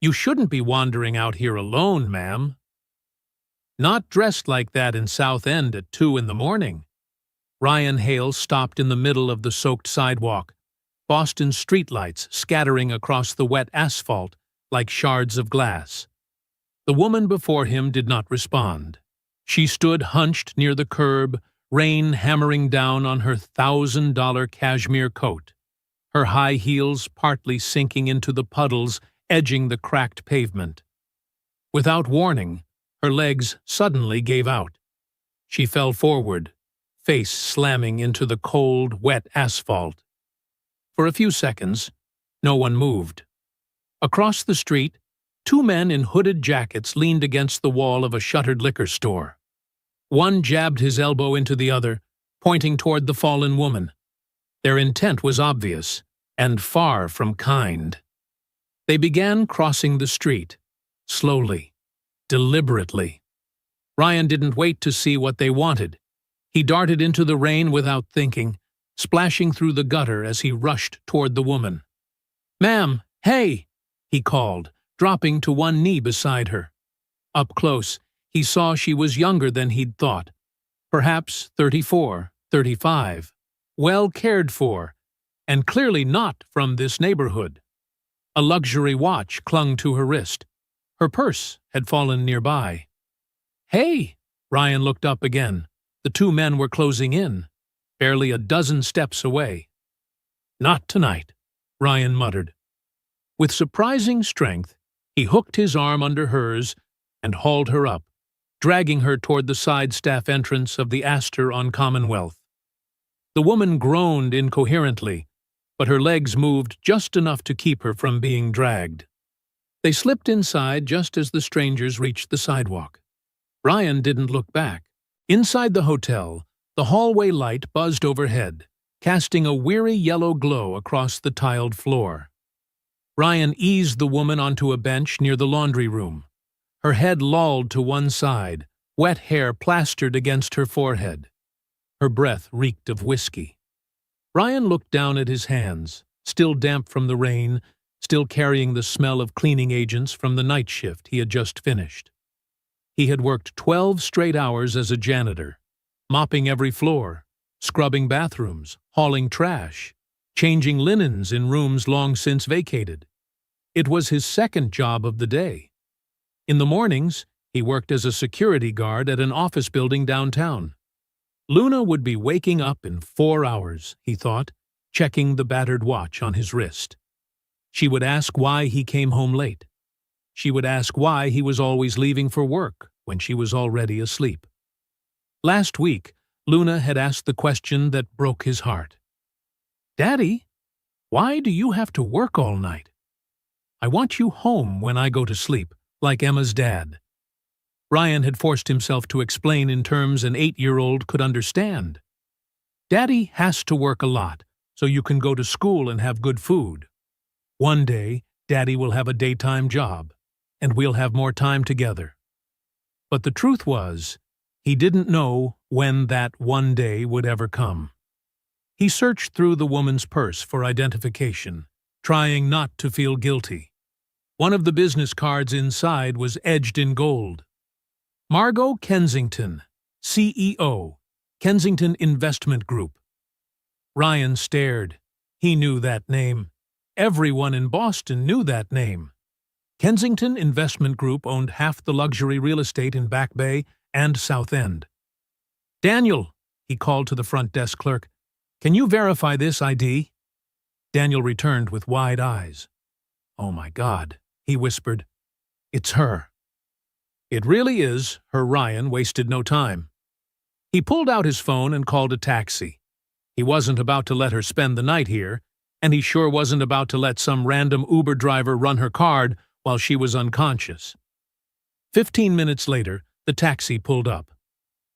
You shouldn't be wandering out here alone, ma'am. Not dressed like that in South End at 2 in the morning. Ryan Hale stopped in the middle of the soaked sidewalk, Boston's streetlights scattering across the wet asphalt like shards of glass. The woman before him did not respond. She stood hunched near the curb, rain hammering down on her $1,000 cashmere coat, her high heels partly sinking into the puddles edging the cracked pavement. Without warning, her legs suddenly gave out. She fell forward, face slamming into the cold, wet asphalt. For a few seconds, no one moved. Across the street, 2 men in hooded jackets leaned against the wall of a shuttered liquor store. One jabbed his elbow into the other, pointing toward the fallen woman. Their intent was obvious, and far from kind. They began crossing the street, slowly, deliberately. Ryan didn't wait to see what they wanted. He darted into the rain without thinking, splashing through the gutter as he rushed toward the woman. "Ma'am, hey!" he called, dropping to one knee beside her. Up close, he saw she was younger than he'd thought. Perhaps 34, 35, well cared for, and clearly not from this neighborhood. A luxury watch clung to her wrist. Her purse had fallen nearby. "Hey!" Ryan looked up again. The 2 men were closing in, barely a dozen steps away. "Not tonight," Ryan muttered. With surprising strength, he hooked his arm under hers and hauled her up, dragging her toward the side staff entrance of the Astor on Commonwealth. The woman groaned incoherently, but her legs moved just enough to keep her from being dragged. They slipped inside just as the strangers reached the sidewalk. Ryan didn't look back. Inside the hotel, the hallway light buzzed overhead, casting a weary yellow glow across the tiled floor. Ryan eased the woman onto a bench near the laundry room. Her head lolled to one side, wet hair plastered against her forehead. Her breath reeked of whiskey. Ryan looked down at his hands, still damp from the rain, still carrying the smell of cleaning agents from the night shift he had just finished. He had worked 12 straight hours as a janitor, mopping every floor, scrubbing bathrooms, hauling trash, changing linens in rooms long since vacated. It was his second job of the day. In the mornings, he worked as a security guard at an office building downtown. Luna would be waking up in 4 hours, he thought, checking the battered watch on his wrist. She would ask why he came home late. She would ask why he was always leaving for work when she was already asleep. Last week, Luna had asked the question that broke his heart. "Daddy, why do you have to work all night? I want you home when I go to sleep, like Emma's dad." Ryan had forced himself to explain in terms an 8-year-old could understand. "Daddy has to work a lot, so you can go to school and have good food. One day, Daddy will have a daytime job, and we'll have more time together." But the truth was, he didn't know when that one day would ever come. He searched through the woman's purse for identification, trying not to feel guilty. One of the business cards inside was edged in gold. Margot Kensington, CEO, Kensington Investment Group. Ryan stared. He knew that name. Everyone in Boston knew that name. Kensington Investment Group owned half the luxury real estate in Back Bay and South End. "Daniel," he called to the front desk clerk, "can you verify this ID?" Daniel returned with wide eyes. "Oh my God," he whispered. "It's her." "It really is," her Ryan wasted no time. He pulled out his phone and called a taxi. He wasn't about to let her spend the night here, and he sure wasn't about to let some random Uber driver run her card while she was unconscious. 15 minutes later, the taxi pulled up.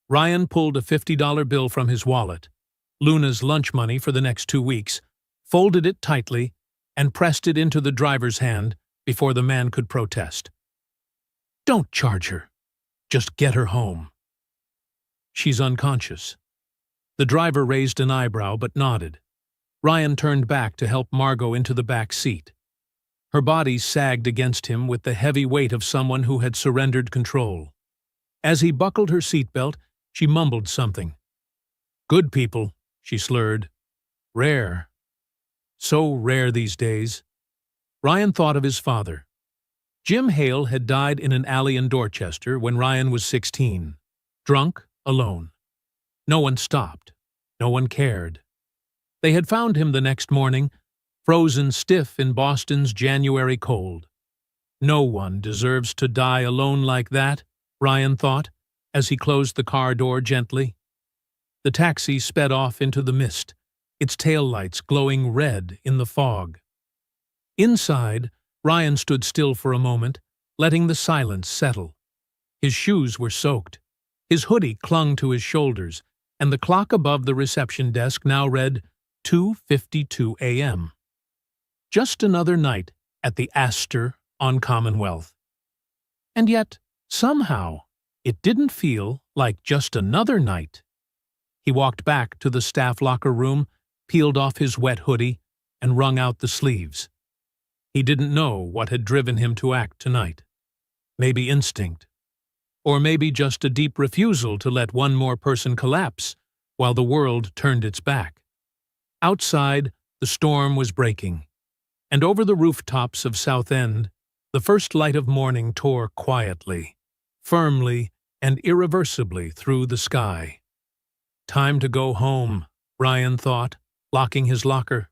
Ryan pulled a $50 bill from his wallet, Luna's lunch money for the next 2 weeks, folded it tightly, and pressed it into the driver's hand before the man could protest. "Don't charge her. Just get her home." "She's unconscious." The driver raised an eyebrow but nodded. Ryan turned back to help Margot into the back seat. Her body sagged against him with the heavy weight of someone who had surrendered control. As he buckled her seatbelt, she mumbled something. "Good people," she slurred. "Rare. So rare these days." Ryan thought of his father. Jim Hale had died in an alley in Dorchester when Ryan was 16. Drunk, alone. No one stopped. No one cared. They had found him the next morning, frozen stiff in Boston's January cold. No one deserves to die alone like that, Ryan thought, as he closed the car door gently. The taxi sped off into the mist, its taillights glowing red in the fog. Inside, Ryan stood still for a moment, letting the silence settle. His shoes were soaked. His hoodie clung to his shoulders, and the clock above the reception desk now read 2:52 a.m. Just another night at the Astor on Commonwealth. And yet, somehow, it didn't feel like just another night. He walked back to the staff locker room, peeled off his wet hoodie, and wrung out the sleeves. He didn't know what had driven him to act tonight. Maybe instinct. Or maybe just a deep refusal to let one more person collapse while the world turned its back. Outside, the storm was breaking, and over the rooftops of South End, the first light of morning tore quietly, firmly, and irreversibly through the sky. Time to go home, Ryan thought, locking his locker.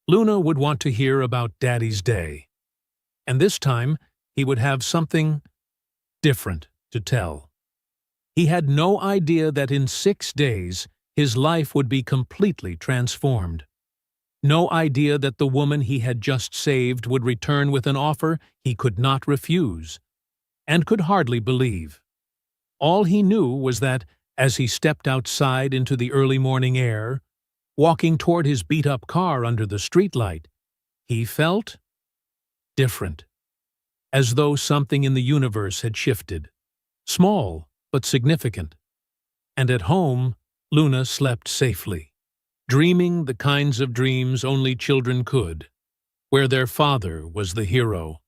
Luna would want to hear about Daddy's day. And this time, he would have something different to tell. He had no idea that in 6 days, his life would be completely transformed. No idea that the woman he had just saved would return with an offer he could not refuse, and could hardly believe. All he knew was that, as he stepped outside into the early morning air, walking toward his beat-up car under the streetlight, he felt different, as though something in the universe had shifted, small but significant. And at home, Luna slept safely, dreaming the kinds of dreams only children could, where their father was the hero,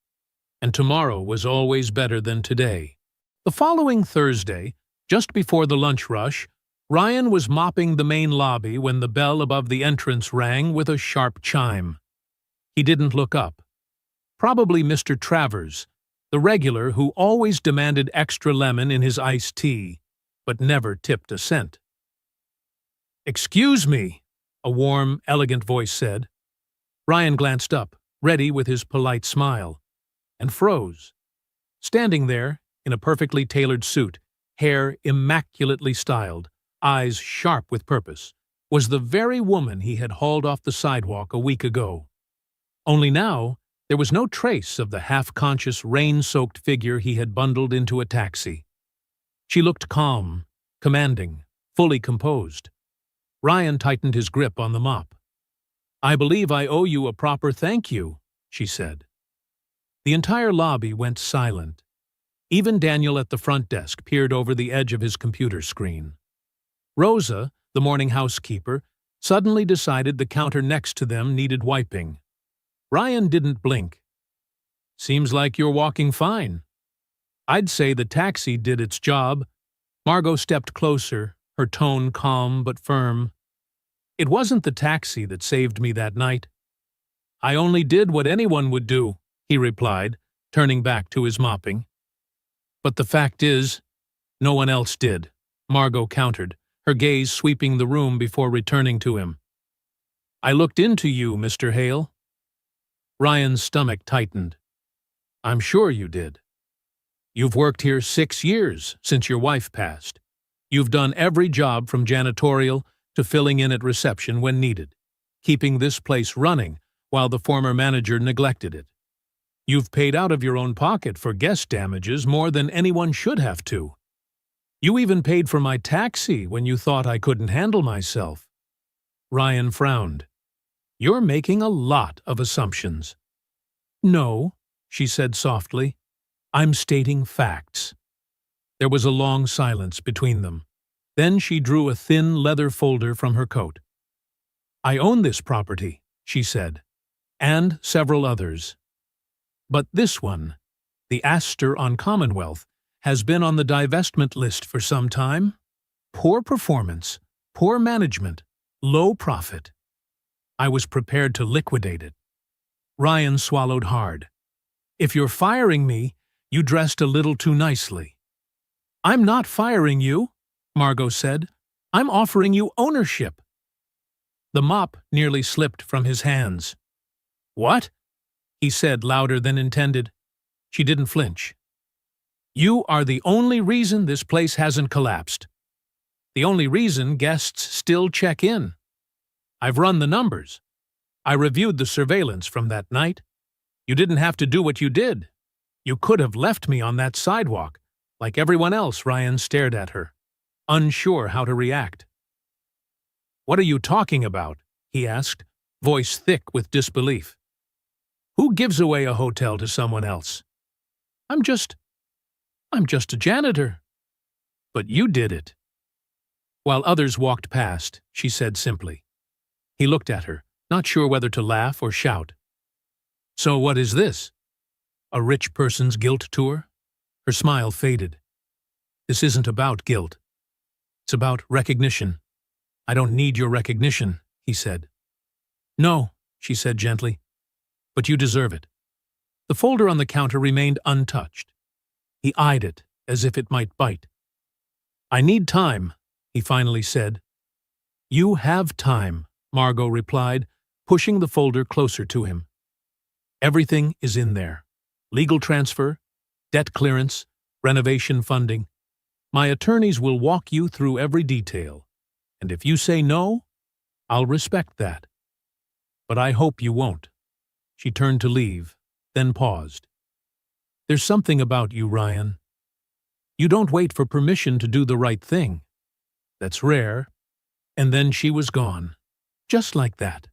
and tomorrow was always better than today. The following Thursday, just before the lunch rush, Ryan was mopping the main lobby when the bell above the entrance rang with a sharp chime. He didn't look up. Probably Mr. Travers, the regular who always demanded extra lemon in his iced tea, but never tipped a cent. "Excuse me," a warm, elegant voice said. Ryan glanced up, ready with his polite smile, and froze. Standing there, in a perfectly tailored suit, hair immaculately styled, eyes sharp with purpose, was the very woman he had hauled off the sidewalk a week ago. Only now, there was no trace of the half-conscious, rain-soaked figure he had bundled into a taxi. She looked calm, commanding, fully composed. Ryan tightened his grip on the mop. "I believe I owe you a proper thank you," she said. The entire lobby went silent. Even Daniel at the front desk peered over the edge of his computer screen. Rosa, the morning housekeeper, suddenly decided the counter next to them needed wiping. Ryan didn't blink. "Seems like you're walking fine." "I'd say the taxi did its job." Margot stepped closer, her tone calm but firm. "It wasn't the taxi that saved me that night." "I only did what anyone would do," he replied, turning back to his mopping. "But the fact is, no one else did," Margot countered, her gaze sweeping the room before returning to him. "I looked into you, Mr. Hale." Ryan's stomach tightened. "I'm sure you did. You've worked here 6 years since your wife passed. You've done every job from janitorial to filling in at reception when needed, keeping this place running while the former manager neglected it. You've paid out of your own pocket for guest damages more than anyone should have to. You even paid for my taxi when you thought I couldn't handle myself." Ryan frowned. "You're making a lot of assumptions." "No," she said softly. "I'm stating facts." There was a long silence between them. Then she drew a thin leather folder from her coat. "I own this property," she said, "and several others. But this one, the Astor on Commonwealth, has been on the divestment list for some time. Poor performance, poor management, low profit. I was prepared to liquidate it. Ryan swallowed hard. If you're firing me, you dressed a little too nicely. I'm not firing you, Margot said. I'm offering you ownership. The mop nearly slipped from his hands. What? He said louder than intended. She didn't flinch. You are the only reason this place hasn't collapsed. The only reason guests still check in. I've run the numbers. I reviewed the surveillance from that night. You didn't have to do what you did. You could have left me on that sidewalk. Like everyone else, Ryan stared at her, unsure how to react. What are you talking about? He asked, voice thick with disbelief. Who gives away a hotel to someone else? I'm just a janitor. But you did it. While others walked past, she said simply. He looked at her, not sure whether to laugh or shout. So what is this? A rich person's guilt tour? Her smile faded. This isn't about guilt. It's about recognition. I don't need your recognition, he said. No, she said gently, but you deserve it. The folder on the counter remained untouched. He eyed it as if it might bite. I need time, he finally said. You have time, Margot replied, pushing the folder closer to him. Everything is in there. Legal transfer, debt clearance, renovation funding. My attorneys will walk you through every detail. And if you say no, I'll respect that. But I hope you won't. She turned to leave, then paused. There's something about you, Ryan. You don't wait for permission to do the right thing. That's rare. And then she was gone. Just like that.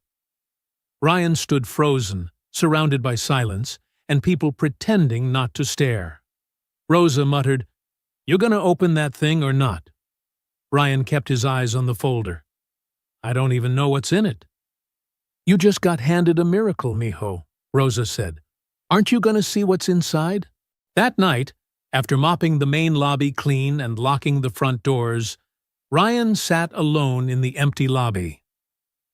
Ryan stood frozen, surrounded by silence, and people pretending not to stare. Rosa muttered, You gonna open that thing or not? Ryan kept his eyes on the folder. I don't even know what's in it. You just got handed a miracle, mijo, Rosa said. Aren't you gonna see what's inside? That night, after mopping the main lobby clean and locking the front doors, Ryan sat alone in the empty lobby.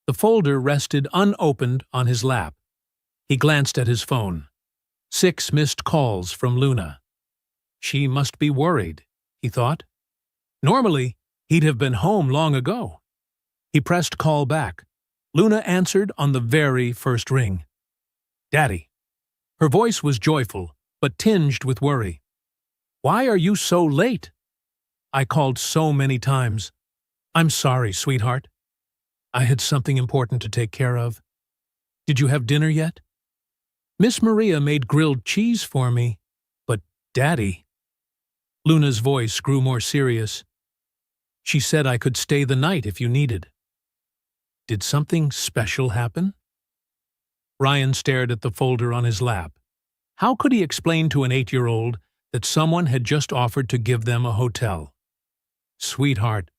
The folder rested unopened on his lap. He glanced at his phone. 6 missed calls from Luna. She must be worried, he thought. Normally, he'd have been home long ago. He pressed call back. Luna answered on the very first ring. Daddy. Her voice was joyful, but tinged with worry. Why are you so late? I called so many times. I'm sorry, sweetheart. I had something important to take care of. Did you have dinner yet? Miss Maria made grilled cheese for me, but Daddy. Luna's voice grew more serious. She said I could stay the night if you needed. Did something special happen? Ryan stared at the folder on his lap. How could he explain to an 8-year-old that someone had just offered to give them a hotel? Sweetheart,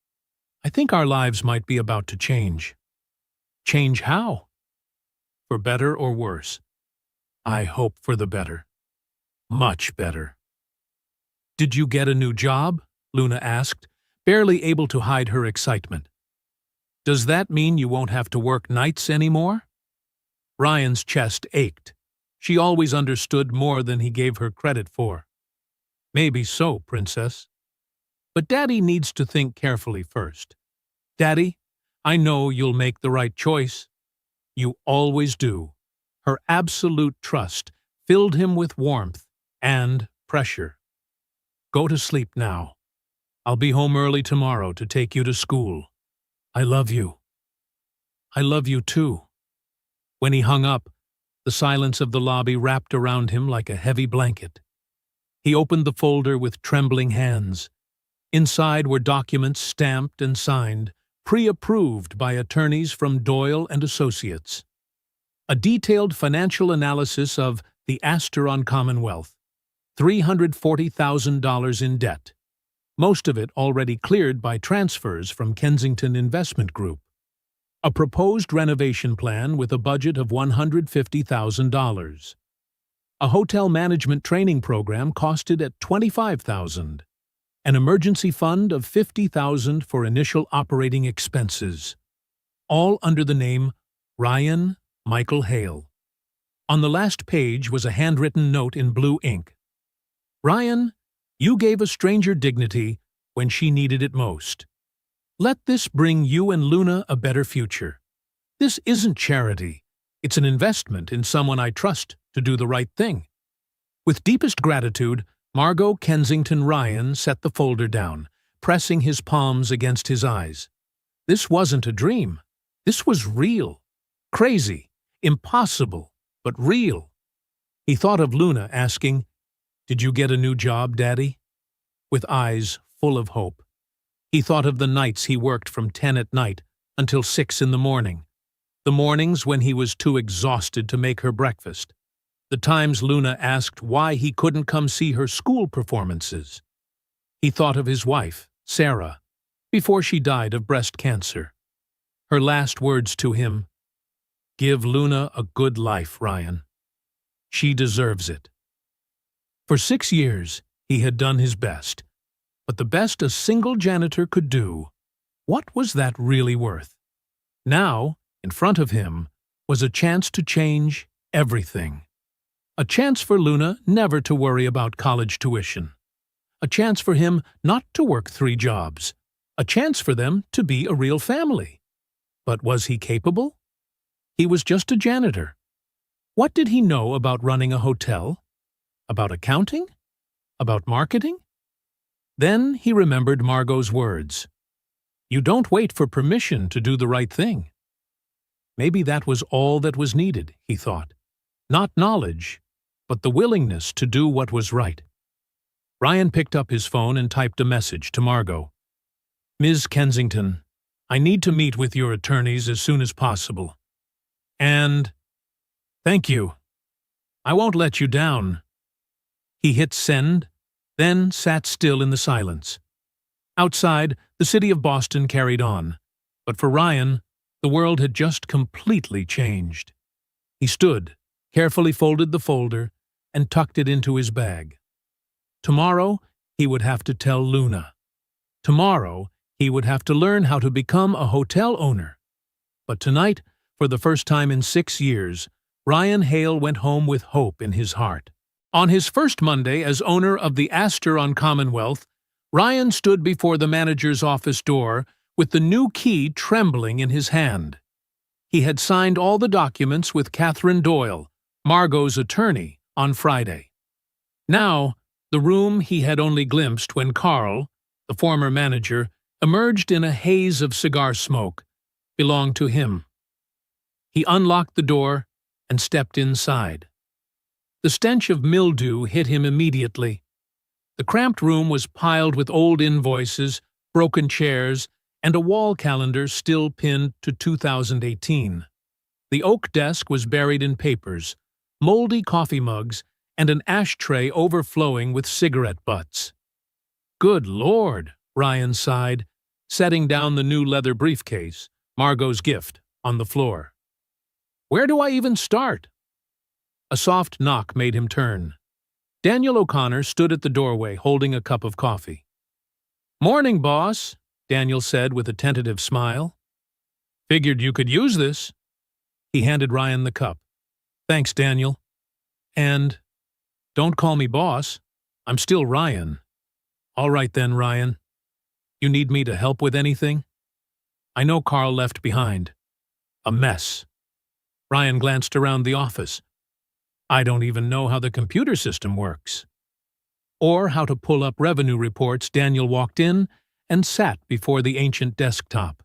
I think our lives might be about to change. Change how? For better or worse? I hope for the better. Much better. Did you get a new job? Luna asked, barely able to hide her excitement. Does that mean you won't have to work nights anymore? Ryan's chest ached. She always understood more than he gave her credit for. Maybe so, Princess. But Daddy needs to think carefully first. Daddy, I know you'll make the right choice. You always do. Her absolute trust filled him with warmth and pressure. Go to sleep now. I'll be home early tomorrow to take you to school. I love you. I love you too. When he hung up, the silence of the lobby wrapped around him like a heavy blanket. He opened the folder with trembling hands. Inside were documents stamped and signed, pre-approved by attorneys from Doyle and Associates. A detailed financial analysis of the Astor on Commonwealth, $340,000 in debt, most of it already cleared by transfers from Kensington Investment Group. A proposed renovation plan with a budget of $150,000. A hotel management training program costed at $25,000. An emergency fund of $50,000 for initial operating expenses. All under the name Ryan Michael Hale. On the last page was a handwritten note in blue ink. Ryan, you gave a stranger dignity when she needed it most. Let this bring you and Luna a better future. This isn't charity. It's an investment in someone I trust to do the right thing. With deepest gratitude, Margot Kensington Ryan set the folder down, pressing his palms against his eyes. This wasn't a dream. This was real. Crazy. Impossible. But real. He thought of Luna asking, "Did you get a new job, Daddy?" with eyes full of hope. He thought of the nights he worked from 10 at night until 6 in the morning. The mornings when he was too exhausted to make her breakfast. The times Luna asked why he couldn't come see her school performances. He thought of his wife, Sarah, before she died of breast cancer. Her last words to him, "Give Luna a good life, Ryan. She deserves it." For 6 years, he had done his best. But the best a single janitor could do, what was that really worth? Now, in front of him, was a chance to change everything. A chance for Luna never to worry about college tuition. A chance for him not to work 3 jobs. A chance for them to be a real family. But was he capable? He was just a janitor. What did he know about running a hotel? About accounting? About marketing? Then he remembered Margot's words. You don't wait for permission to do the right thing. Maybe that was all that was needed, he thought. Not knowledge, but the willingness to do what was right. Ryan picked up his phone and typed a message to Margot. Ms. Kensington, I need to meet with your attorneys as soon as possible. And thank you. I won't let you down. He hit send, then sat still in the silence. Outside, the city of Boston carried on, but for Ryan, the world had just completely changed. He stood, carefully folded the folder, and tucked it into his bag. Tomorrow, he would have to tell Luna. Tomorrow, he would have to learn how to become a hotel owner. But tonight, for the first time in 6 years, Ryan Hale went home with hope in his heart. On his first Monday as owner of the Astor on Commonwealth, Ryan stood before the manager's office door with the new key trembling in his hand. He had signed all the documents with Catherine Doyle, Margot's attorney, on Friday. Now, the room he had only glimpsed when Carl, the former manager, emerged in a haze of cigar smoke, belonged to him. He unlocked the door and stepped inside. The stench of mildew hit him immediately. The cramped room was piled with old invoices, broken chairs, and a wall calendar still pinned to 2018. The oak desk was buried in papers, moldy coffee mugs, and an ashtray overflowing with cigarette butts. Good Lord, Ryan sighed, setting down the new leather briefcase, Margot's gift, on the floor. Where do I even start? A soft knock made him turn. Daniel O'Connor stood at the doorway holding a cup of coffee. Morning, boss, Daniel said with a tentative smile. Figured you could use this. He handed Ryan the cup. Thanks, Daniel. And don't call me boss. I'm still Ryan. All right then, Ryan. You need me to help with anything? I know Carl left behind. A mess. Ryan glanced around the office. I don't even know how the computer system works. Or how to pull up revenue reports. Daniel walked in and sat before the ancient desktop.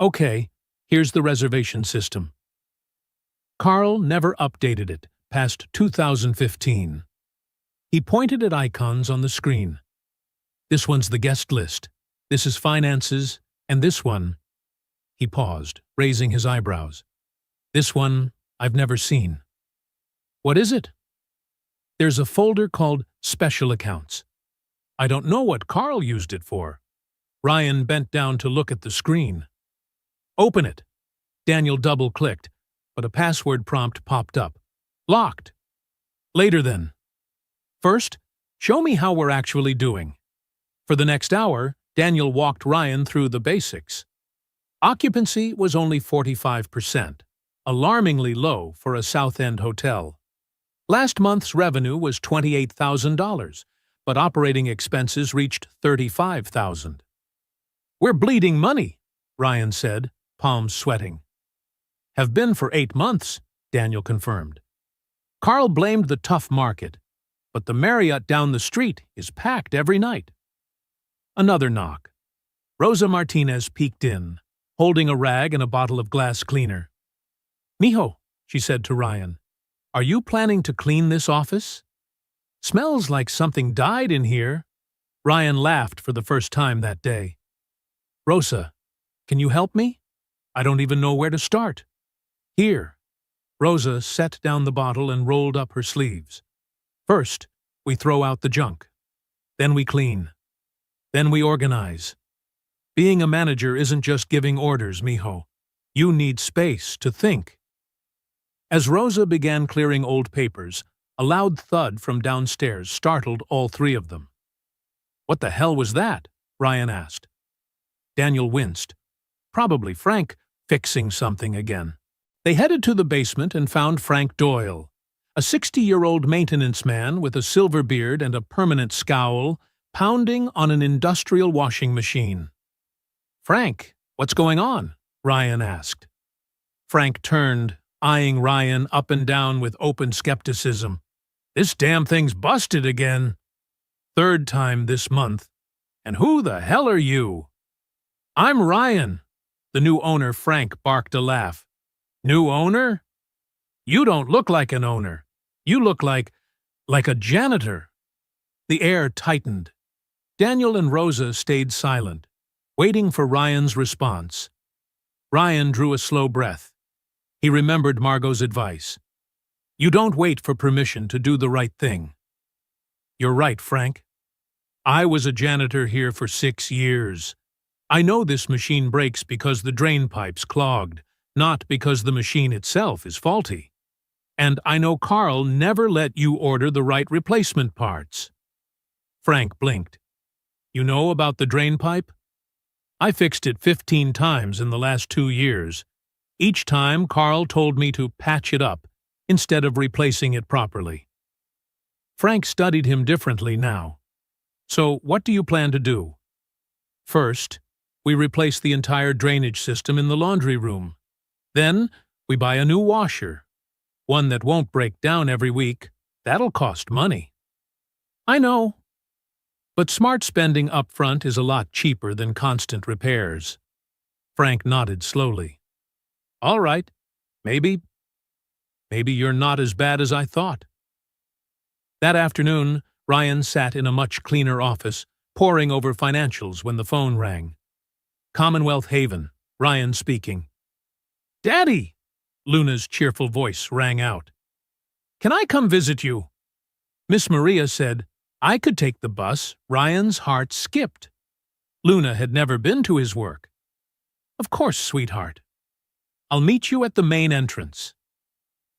Okay, here's the reservation system. Carl never updated it past 2015. He pointed at icons on the screen. This one's the guest list. This is finances, and this one... He paused, raising his eyebrows. This one I've never seen. What is it? There's a folder called Special Accounts. I don't know what Carl used it for. Ryan bent down to look at the screen. Open it. Daniel double-clicked, but a password prompt popped up. Locked. Later then. First, show me how we're actually doing. For the next hour, Daniel walked Ryan through the basics. Occupancy was only 45%, alarmingly low for a South End hotel. Last month's revenue was $28,000, but operating expenses reached $35,000. We're bleeding money, Ryan said, palms sweating. Have been for 8 months, Daniel confirmed. Carl blamed the tough market, but the Marriott down the street is packed every night. Another knock. Rosa Martinez peeked in, holding a rag and a bottle of glass cleaner. "Mijo," she said to Ryan, "are you planning to clean this office? Smells like something died in here." Ryan laughed for the first time that day. "Rosa, can you help me? I don't even know where to start." "Here." Rosa set down the bottle and rolled up her sleeves. "First, we throw out the junk. Then we clean. Then we organize. Being a manager isn't just giving orders, mijo. You need space to think." As Rosa began clearing old papers, a loud thud from downstairs startled all three of them. "What the hell was that?" Ryan asked. Daniel winced. Probably Frank fixing something again. They headed to the basement and found Frank Doyle, a 60-year-old maintenance man with a silver beard and a permanent scowl, pounding on an industrial washing machine. "Frank, what's going on?" Ryan asked. Frank turned, eyeing Ryan up and down with open skepticism. "This damn thing's busted again. 3rd time this month. And who the hell are you?" "I'm Ryan." The new owner, Frank, barked a laugh. "New owner? You don't look like an owner. You look like a janitor." The air tightened. Daniel and Rosa stayed silent, waiting for Ryan's response. Ryan drew a slow breath. He remembered Margot's advice. "You don't wait for permission to do the right thing." "You're right, Frank. I was a janitor here for 6 years. I know this machine breaks because the drain pipe's clogged, not because the machine itself is faulty. And I know Carl never let you order the right replacement parts." Frank blinked. "You know about the drain pipe? I fixed it 15 times in the last 2 years. Each time Carl told me to patch it up instead of replacing it properly." Frank studied him differently now. "So what do you plan to do?" "First, we replace the entire drainage system in the laundry room. Then, we buy a new washer. One that won't break down every week. That'll cost money." "I know. But smart spending up front is a lot cheaper than constant repairs." Frank nodded slowly. "All right. Maybe you're not as bad as I thought." That afternoon, Ryan sat in a much cleaner office, poring over financials when the phone rang. Commonwealth Haven, Ryan speaking. "Daddy!" Luna's cheerful voice rang out. "Can I come visit you?" Miss Maria said, "I could take the bus." Ryan's heart skipped. Luna had never been to his work. "Of course, sweetheart. I'll meet you at the main entrance."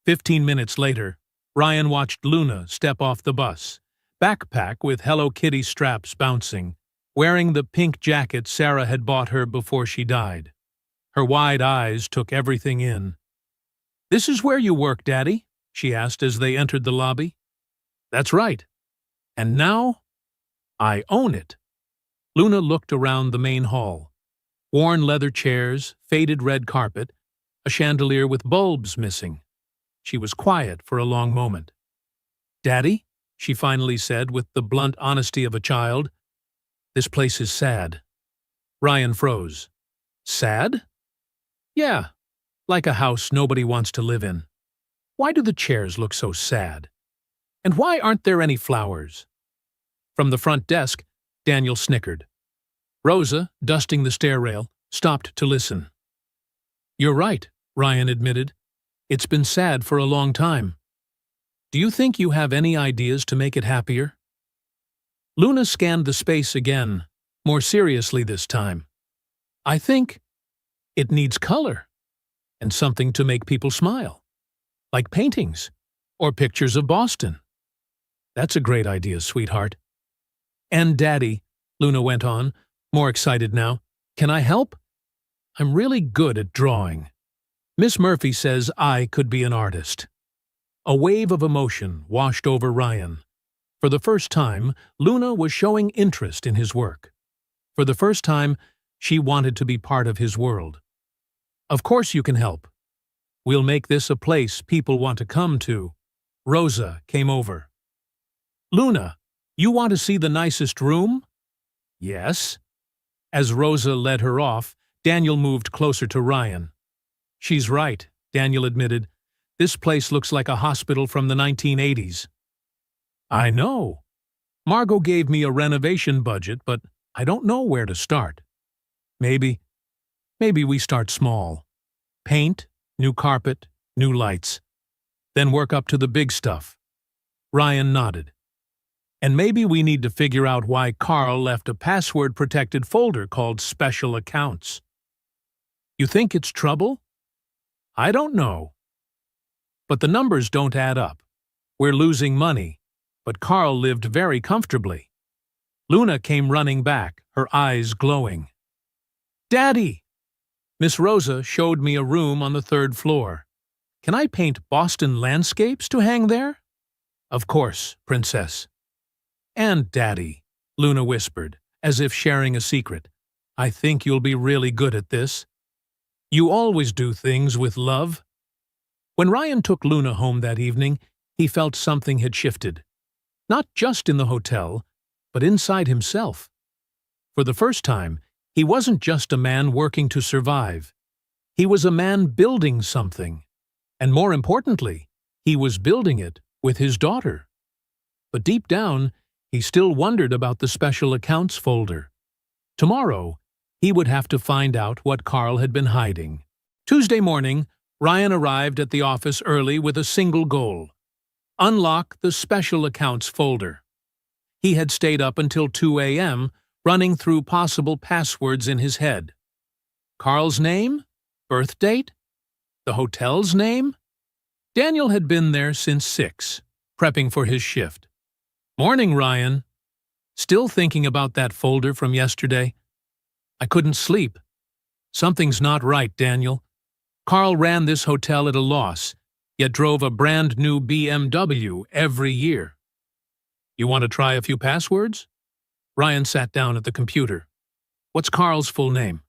15 minutes later, Ryan watched Luna step off the bus, backpack with Hello Kitty straps bouncing, wearing the pink jacket Sarah had bought her before she died. Her wide eyes took everything in. "This is where you work, Daddy?" she asked as they entered the lobby. "That's right. And now, I own it." Luna looked around the main hall. Worn leather chairs, faded red carpet, a chandelier with bulbs missing. She was quiet for a long moment. "Daddy," she finally said with the blunt honesty of a child, "this place is sad." Ryan froze. "Sad?" "Yeah, like a house nobody wants to live in. Why do the chairs look so sad? And why aren't there any flowers?" From the front desk, Daniel snickered. Rosa, dusting the stair rail, stopped to listen. "You're right," Ryan admitted. "It's been sad for a long time. Do you think you have any ideas to make it happier?" Luna scanned the space again, more seriously this time. "I think it needs color, and something to make people smile. Like paintings, or pictures of Boston." That's a great idea, sweetheart. And Daddy, Luna went on, more excited now, can I help? I'm really good at drawing. Miss Murphy says I could be an artist. A wave of emotion washed over Ryan. For the first time, Luna was showing interest in his work. For the first time, she wanted to be part of his world. Of course you can help. We'll make this a place people want to come to. Rosa came over. Luna, you want to see the nicest room? Yes. As Rosa led her off, Daniel moved closer to Ryan. She's right, Daniel admitted. This place looks like a hospital from the 1980s. I know. Margot gave me a renovation budget, but I don't know where to start. Maybe we start small. Paint, new carpet, new lights. Then work up to the big stuff. Ryan nodded. And maybe we need to figure out why Carl left a password-protected folder called Special Accounts. You think it's trouble? I don't know. But the numbers don't add up. We're losing money, but Carl lived very comfortably. Luna came running back, her eyes glowing. Daddy! Miss Rosa showed me a room on the 3rd floor. Can I paint Boston landscapes to hang there? Of course, Princess. And Daddy, Luna whispered, as if sharing a secret. I think you'll be really good at this. You always do things with love. When Ryan took Luna home that evening, he felt something had shifted. Not just in the hotel, but inside himself. For the first time, he wasn't just a man working to survive. He was a man building something. And more importantly, he was building it with his daughter. But deep down, he still wondered about the Special Accounts folder. Tomorrow, he would have to find out what Carl had been hiding. Tuesday morning, Ryan arrived at the office early with a single goal: unlock the Special Accounts folder. He had stayed up until 2 a.m., running through possible passwords in his head. Carl's name? Birth date? The hotel's name? Daniel had been there since 6, prepping for his shift. Morning, Ryan. Still thinking about that folder from yesterday? I couldn't sleep. Something's not right, Daniel. Carl ran this hotel at a loss, yet drove a brand new BMW every year. You want to try a few passwords? Ryan sat down at the computer. What's Carl's full name?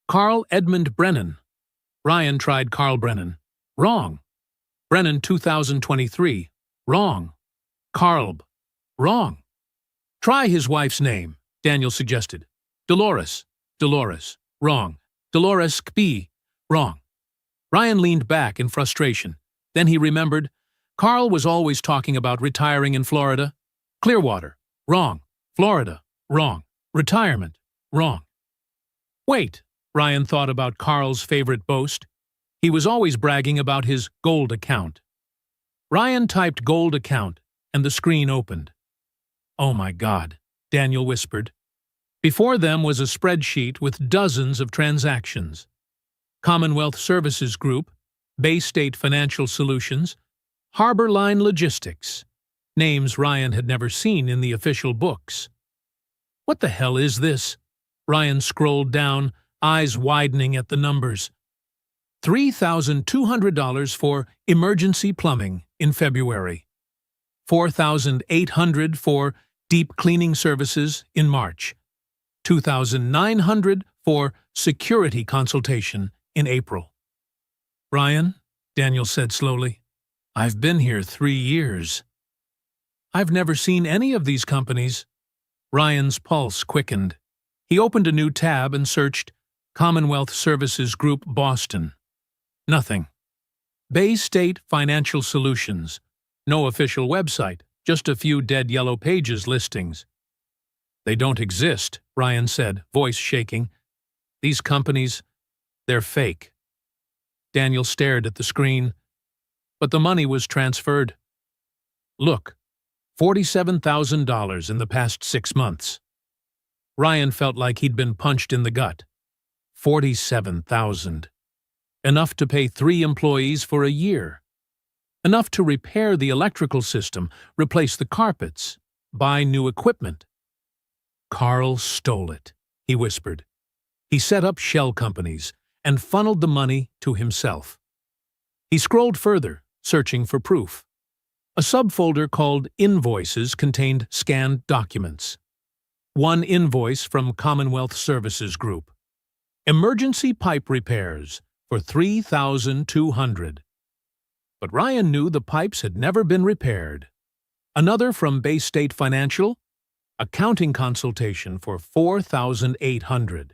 Carl Edmund Brennan. Ryan tried Carl Brennan. Wrong. Brennan 2023. Wrong. Carl. Wrong. Try his wife's name, Daniel suggested. Dolores. Dolores. Wrong. Dolores Kb. Wrong. Ryan leaned back in frustration. Then he remembered. Carl was always talking about retiring in Florida. Clearwater. Wrong. Florida. Wrong. Retirement. Wrong. Wait, Ryan thought about Carl's favorite boast. He was always bragging about his gold account. Ryan typed gold account, and the screen opened. Oh my God, Daniel whispered. Before them was a spreadsheet with dozens of transactions. Commonwealth Services Group, Bay State Financial Solutions, Harbor Line Logistics. Names Ryan had never seen in the official books. What the hell is this? Ryan scrolled down, eyes widening at the numbers. $3,200 for emergency plumbing in February. $4,800 for deep cleaning services in March. $2,900 for security consultation in April. Ryan, Daniel said slowly, I've been here 3 years. I've never seen any of these companies. Ryan's pulse quickened. He opened a new tab and searched Commonwealth Services Group Boston. Nothing. Bay State Financial Solutions. No official website, just a few dead yellow pages listings. They don't exist, Ryan said, voice shaking. These companies, they're fake. Daniel stared at the screen, but the money was transferred. Look, $47,000 in the past 6 months. Ryan felt like he'd been punched in the gut. 47,000. Enough to pay 3 employees for a year. enough to repair the electrical system, replace the carpets, buy new equipment. Carl stole it, he whispered. He set up shell companies and funneled the money to himself. He scrolled further, searching for proof. A subfolder called Invoices contained scanned documents. One invoice from Commonwealth Services Group. Emergency pipe repairs for $3,200. But Ryan knew the pipes had never been repaired. Another from Bay State Financial, accounting consultation for $4,800.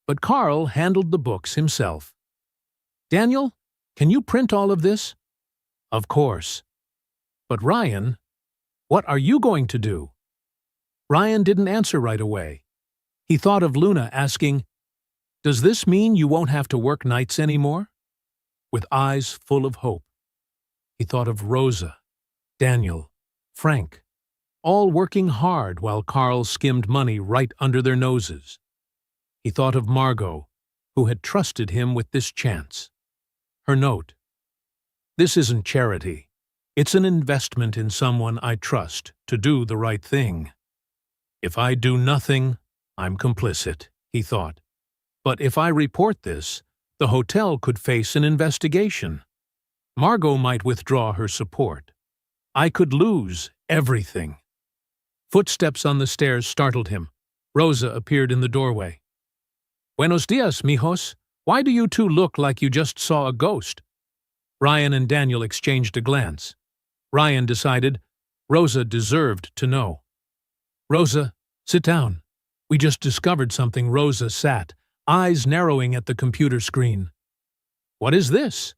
But Carl handled the books himself. Daniel, can you print all of this? Of course. But Ryan, what are you going to do? Ryan didn't answer right away. He thought of Luna asking, "Does this mean you won't have to work nights anymore?" With eyes full of hope. He thought of Rosa, Daniel, Frank, all working hard while Carl skimmed money right under their noses. He thought of Margot, who had trusted him with this chance. Her note. "This isn't charity. It's an investment in someone I trust to do the right thing. If I do nothing, I'm complicit," he thought. "But if I report this, the hotel could face an investigation. Margot might withdraw her support. I could lose everything." Footsteps on the stairs startled him. Rosa appeared in the doorway. "Buenos dias, mijos. Why do you two look like you just saw a ghost?" Ryan and Daniel exchanged a glance. Ryan decided Rosa deserved to know. "Rosa, sit down. We just discovered something." Rosa sat, eyes narrowing at the computer screen. "What is this?"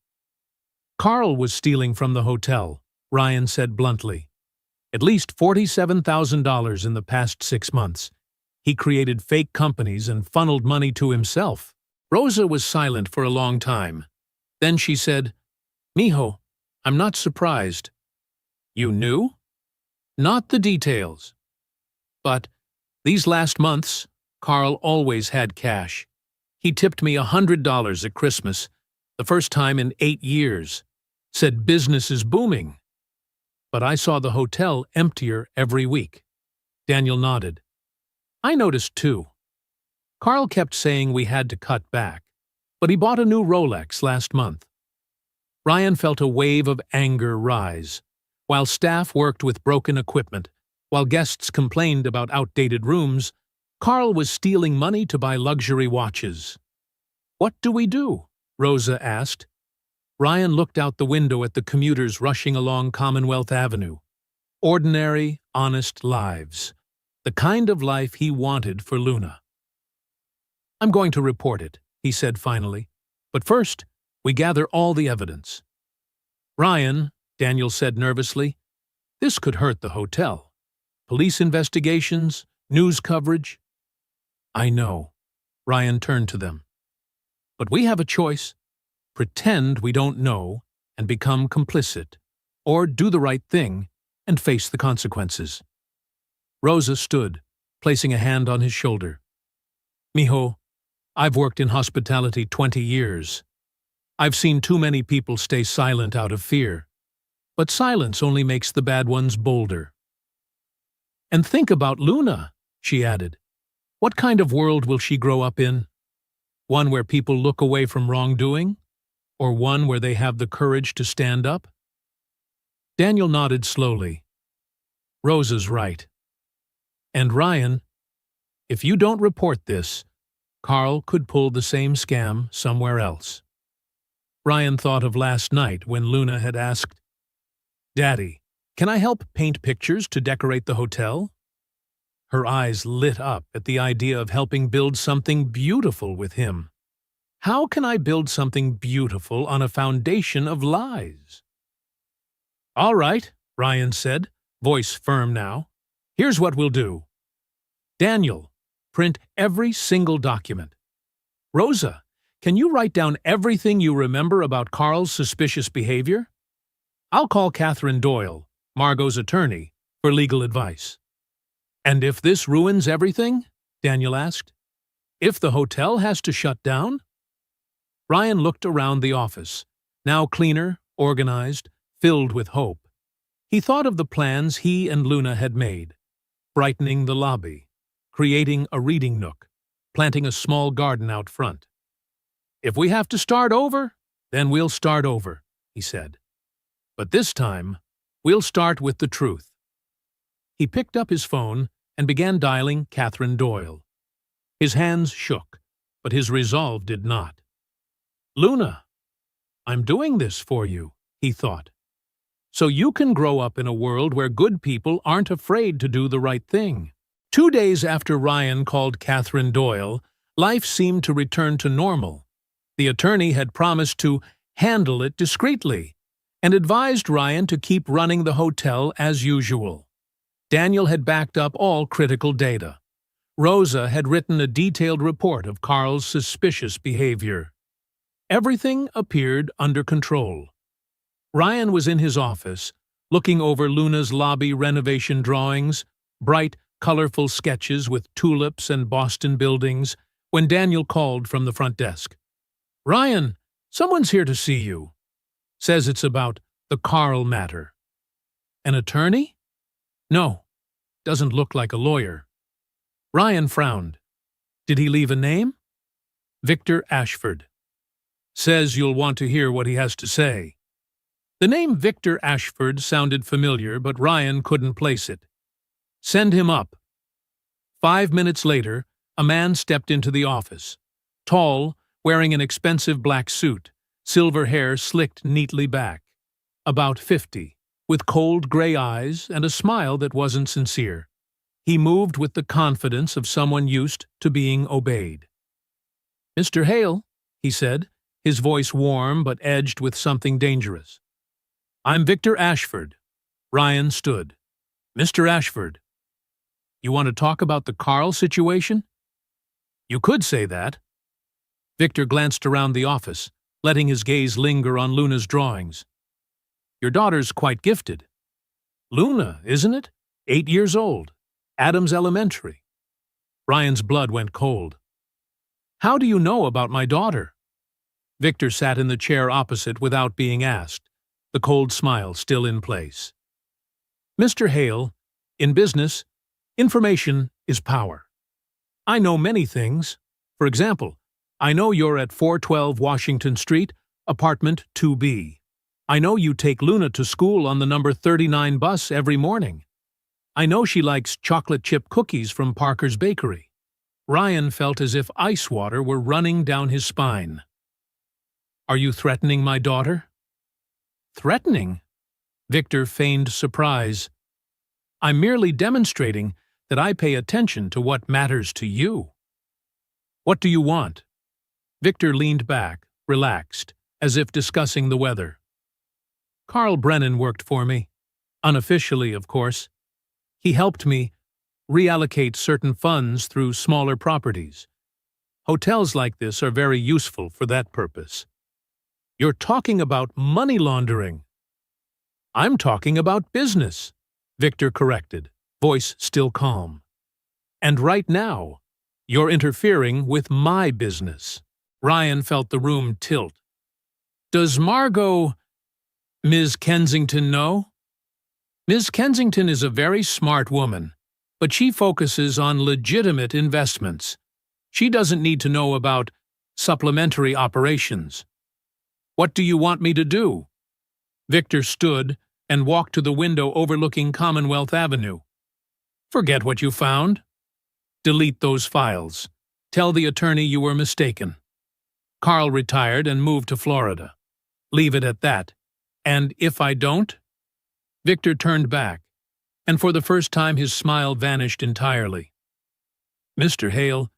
"Carl was stealing from the hotel," Ryan said bluntly. "At least $47,000 in the past 6 months. He created fake companies and funneled money to himself." Rosa was silent for a long time. Then she said, "Mijo, I'm not surprised." "You knew?" "Not the details. But these last months, Carl always had cash. He tipped me $100 at Christmas, the first time in 8 years. Said business is booming. But I saw the hotel emptier every week." Daniel nodded. "I noticed too. Carl kept saying we had to cut back, but he bought a new Rolex last month." Ryan felt a wave of anger rise. While staff worked with broken equipment, while guests complained about outdated rooms, Carl was stealing money to buy luxury watches. "What do we do?" Rosa asked. Ryan looked out the window at the commuters rushing along Commonwealth Avenue. Ordinary, honest lives. The kind of life he wanted for Luna. "I'm going to report it," he said finally. "But first, we gather all the evidence." "Ryan," Daniel said nervously, "this could hurt the hotel. Police investigations, news coverage." "I know." Ryan turned to them. "But we have a choice. Pretend we don't know and become complicit, or do the right thing and face the consequences." Rosa stood, placing a hand on his shoulder. "Mijo, I've worked in hospitality 20 years. I've seen too many people stay silent out of fear. But silence only makes the bad ones bolder." "And think about Luna," she added. "What kind of world will she grow up in? One where people look away from wrongdoing? Or one where they have the courage to stand up?" Daniel nodded slowly. "Rosa's right. And Ryan, if you don't report this, Carl could pull the same scam somewhere else." Ryan thought of last night when Luna had asked, "Daddy, can I help paint pictures to decorate the hotel?" Her eyes lit up at the idea of helping build something beautiful with him. How can I build something beautiful on a foundation of lies? "All right," Ryan said, voice firm now. "Here's what we'll do. Daniel, print every single document. Rosa, can you write down everything you remember about Carl's suspicious behavior? I'll call Catherine Doyle, Margot's attorney, for legal advice." "And if this ruins everything?" Daniel asked. "If the hotel has to shut down?" Ryan looked around the office, now cleaner, organized, filled with hope. He thought of the plans he and Luna had made, brightening the lobby, creating a reading nook, planting a small garden out front. "If we have to start over, then we'll start over," he said. "But this time, we'll start with the truth." He picked up his phone and began dialing Catherine Doyle. His hands shook, but his resolve did not. "Luna, I'm doing this for you," he thought, "so you can grow up in a world where good people aren't afraid to do the right thing." 2 days after Ryan called Catherine Doyle, life seemed to return to normal. The attorney had promised to handle it discreetly and advised Ryan to keep running the hotel as usual. Daniel had backed up all critical data. Rosa had written a detailed report of Carl's suspicious behavior. Everything appeared under control. Ryan was in his office, looking over Luna's lobby renovation drawings, bright, colorful sketches with tulips and Boston buildings, when Daniel called from the front desk. "Ryan, someone's here to see you. Says it's about the Carl matter." "An attorney?" "No, doesn't look like a lawyer." Ryan frowned. "Did he leave a name?" "Victor Ashford. Says you'll want to hear what he has to say." The name Victor Ashford sounded familiar, but Ryan couldn't place it. "Send him up." 5 minutes later, a man stepped into the office. Tall, wearing an expensive black suit, silver hair slicked neatly back. About 50, with cold gray eyes and a smile that wasn't sincere. He moved with the confidence of someone used to being obeyed. "Mr. Hale," he said, his voice warm but edged with something dangerous. "I'm Victor Ashford." Ryan stood. "Mr. Ashford, you want to talk about the Carl situation?" "You could say that." Victor glanced around the office, letting his gaze linger on Luna's drawings. "Your daughter's quite gifted." "Luna, isn't it? 8 years old. Adams Elementary." Ryan's blood went cold. "How do you know about my daughter?" Victor sat in the chair opposite without being asked, the cold smile still in place. "Mr. Hale, in business, information is power. I know many things. For example, I know you're at 412 Washington Street, apartment 2B. I know you take Luna to school on the number 39 bus every morning. I know she likes chocolate chip cookies from Parker's Bakery." Ryan felt as if ice water were running down his spine. "Are you threatening my daughter?" "Threatening?" Victor feigned surprise. "I'm merely demonstrating that I pay attention to what matters to you." "What do you want?" Victor leaned back, relaxed, as if discussing the weather. "Carl Brennan worked for me. Unofficially, of course. He helped me reallocate certain funds through smaller properties. Hotels like this are very useful for that purpose." "You're talking about money laundering." "I'm talking about business," Victor corrected, voice still calm. "And right now, you're interfering with my business." Ryan felt the room tilt. "Does Ms. Kensington know?" "Ms. Kensington is a very smart woman, but she focuses on legitimate investments. She doesn't need to know about supplementary operations." "What do you want me to do?" Victor stood and walked to the window overlooking Commonwealth Avenue. "Forget what you found. Delete those files. Tell the attorney you were mistaken. Carl retired and moved to Florida. Leave it at that. And if I don't?" Victor turned back, and for the first time his smile vanished entirely. "Mr. Hale,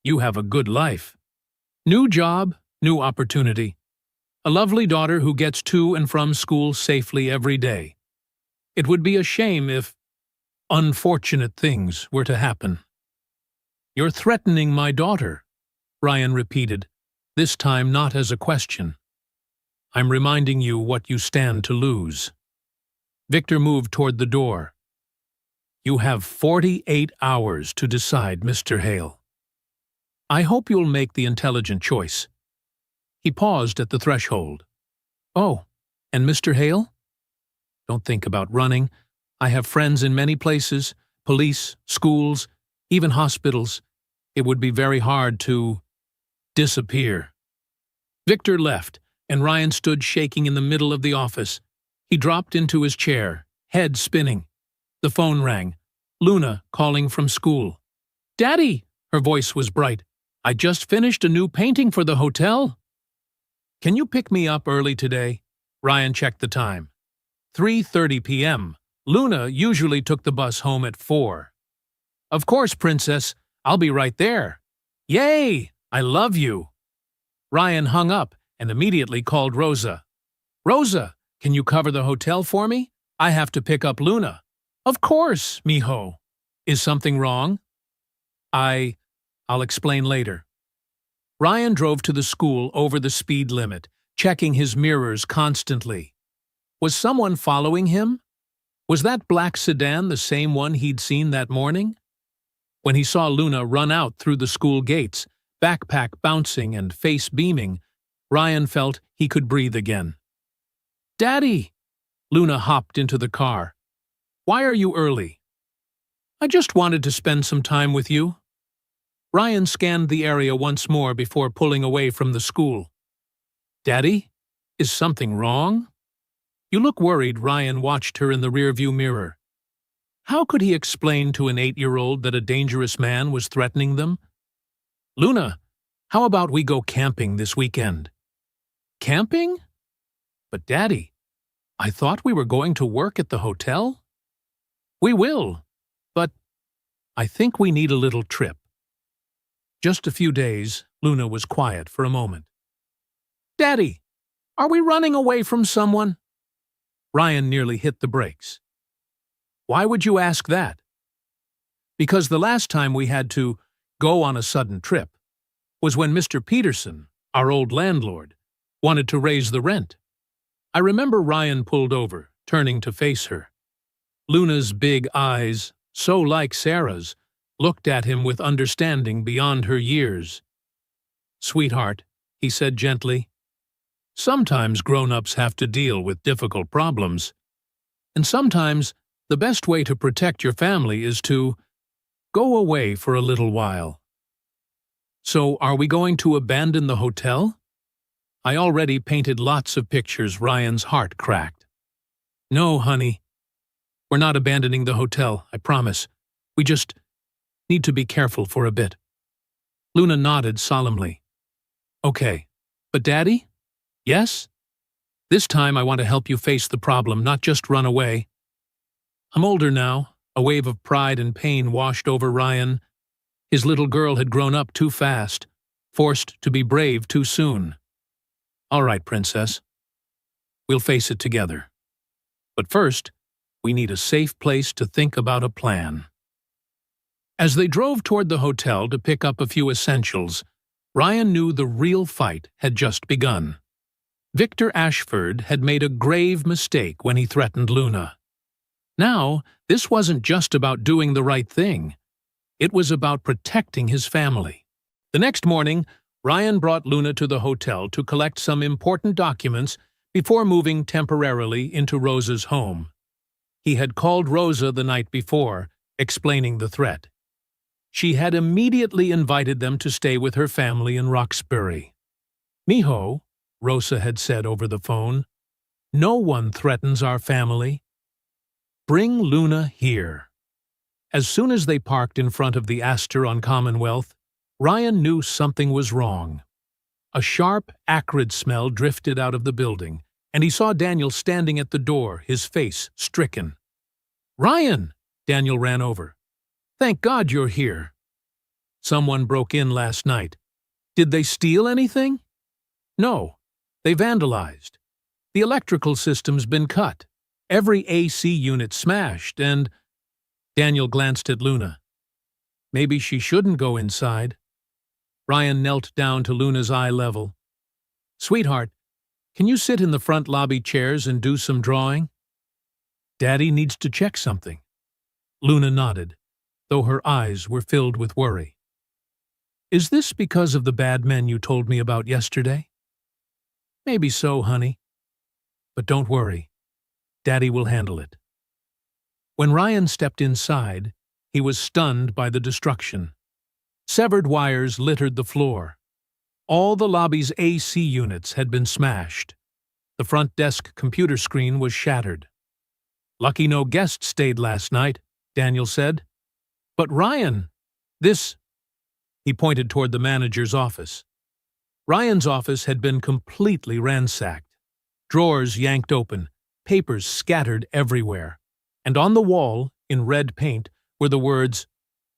you have a good life. New job, new opportunity. A lovely daughter who gets to and from school safely every day. It would be a shame if unfortunate things were to happen." "You're threatening my daughter," Ryan repeated, this time not as a question. "I'm reminding you what you stand to lose." Victor moved toward the door. "You have 48 hours to decide, Mr. Hale. I hope you'll make the intelligent choice." He paused at the threshold. "Oh, and Mr. Hale, Don't think about running. I have friends in many places, police, schools, even hospitals. It would be very hard to disappear. Victor left, and Ryan stood shaking in the middle of the office. He dropped into his chair, head spinning. The phone rang. Luna calling from school. "Daddy!" Her voice was bright. "I just finished a new painting for the hotel." "Can you pick me up early today?" Ryan checked the time. 3:30 p.m. Luna usually took the bus home at 4. "Of course, Princess. I'll be right there." "Yay! I love you." Ryan hung up and immediately called Rosa. "Rosa, can you cover the hotel for me? I have to pick up Luna." "Of course, mijo." "Is something wrong?" I'll explain later." Ryan drove to the school over the speed limit, checking his mirrors constantly. Was someone following him? Was that black sedan the same one he'd seen that morning? When he saw Luna run out through the school gates, backpack bouncing and face beaming, Ryan felt he could breathe again. "Daddy!" Luna hopped into the car. "Why are you early?" "I just wanted to spend some time with you." Ryan scanned the area once more before pulling away from the school. "Daddy, is something wrong?" "You look worried." Ryan watched her in the rearview mirror. How could he explain to an 8-year-old that a dangerous man was threatening them? "Luna, how about we go camping this weekend?" "Camping? But Daddy, I thought we were going to work at the hotel." "We will, but I think we need a little trip." Just a few days, Luna was quiet for a moment. "Daddy, are we running away from someone?" Ryan nearly hit the brakes. "Why would you ask that?" "Because the last time we had to go on a sudden trip was when Mr. Peterson, our old landlord, wanted to raise the rent." I remember Ryan pulled over, turning to face her. Luna's big eyes, so like Sarah's, looked at him with understanding beyond her years. "Sweetheart," he said gently, "sometimes grown-ups have to deal with difficult problems. And sometimes the best way to protect your family is to go away for a little while." "So are we going to abandon the hotel?" I already painted lots of pictures. Ryan's heart cracked. "No, honey. We're not abandoning the hotel, I promise. We just need to be careful for a bit." Luna nodded solemnly. "Okay. But Daddy?" "Yes? This time I want to help you face the problem, not just run away." I'm older now. A wave of pride and pain washed over Ryan. His little girl had grown up too fast, forced to be brave too soon. "All right, Princess. We'll face it together. But first, we need a safe place to think about a plan." As they drove toward the hotel to pick up a few essentials, Ryan knew the real fight had just begun. Victor Ashford had made a grave mistake when he threatened Luna. Now, this wasn't just about doing the right thing. It was about protecting his family. The next morning, Ryan brought Luna to the hotel to collect some important documents before moving temporarily into Rosa's home. He had called Rosa the night before, explaining the threat. She had immediately invited them to stay with her family in Roxbury. "Mijo," Rosa had said over the phone, "no one threatens our family. Bring Luna here." As soon as they parked in front of the Astor on Commonwealth, Ryan knew something was wrong. A sharp, acrid smell drifted out of the building, and he saw Daniel standing at the door, his face stricken. "Ryan!" Daniel ran over. "Thank God you're here." "Someone broke in last night. Did they steal anything?" "No. They vandalized. The electrical system's been cut. Every AC unit smashed, and—" Daniel glanced at Luna. "Maybe she shouldn't go inside." Ryan knelt down to Luna's eye level. "Sweetheart, can you sit in the front lobby chairs and do some drawing? Daddy needs to check something." Luna nodded, though her eyes were filled with worry. "Is this because of the bad men you told me about yesterday?" "Maybe so, honey. But don't worry. Daddy will handle it." When Ryan stepped inside, he was stunned by the destruction. Severed wires littered the floor. All the lobby's AC units had been smashed. The front desk computer screen was shattered. "Lucky no guests stayed last night," Daniel said. "But Ryan, this—" He pointed toward the manager's office. Ryan's office had been completely ransacked. Drawers yanked open, papers scattered everywhere, and on the wall, in red paint, were the words,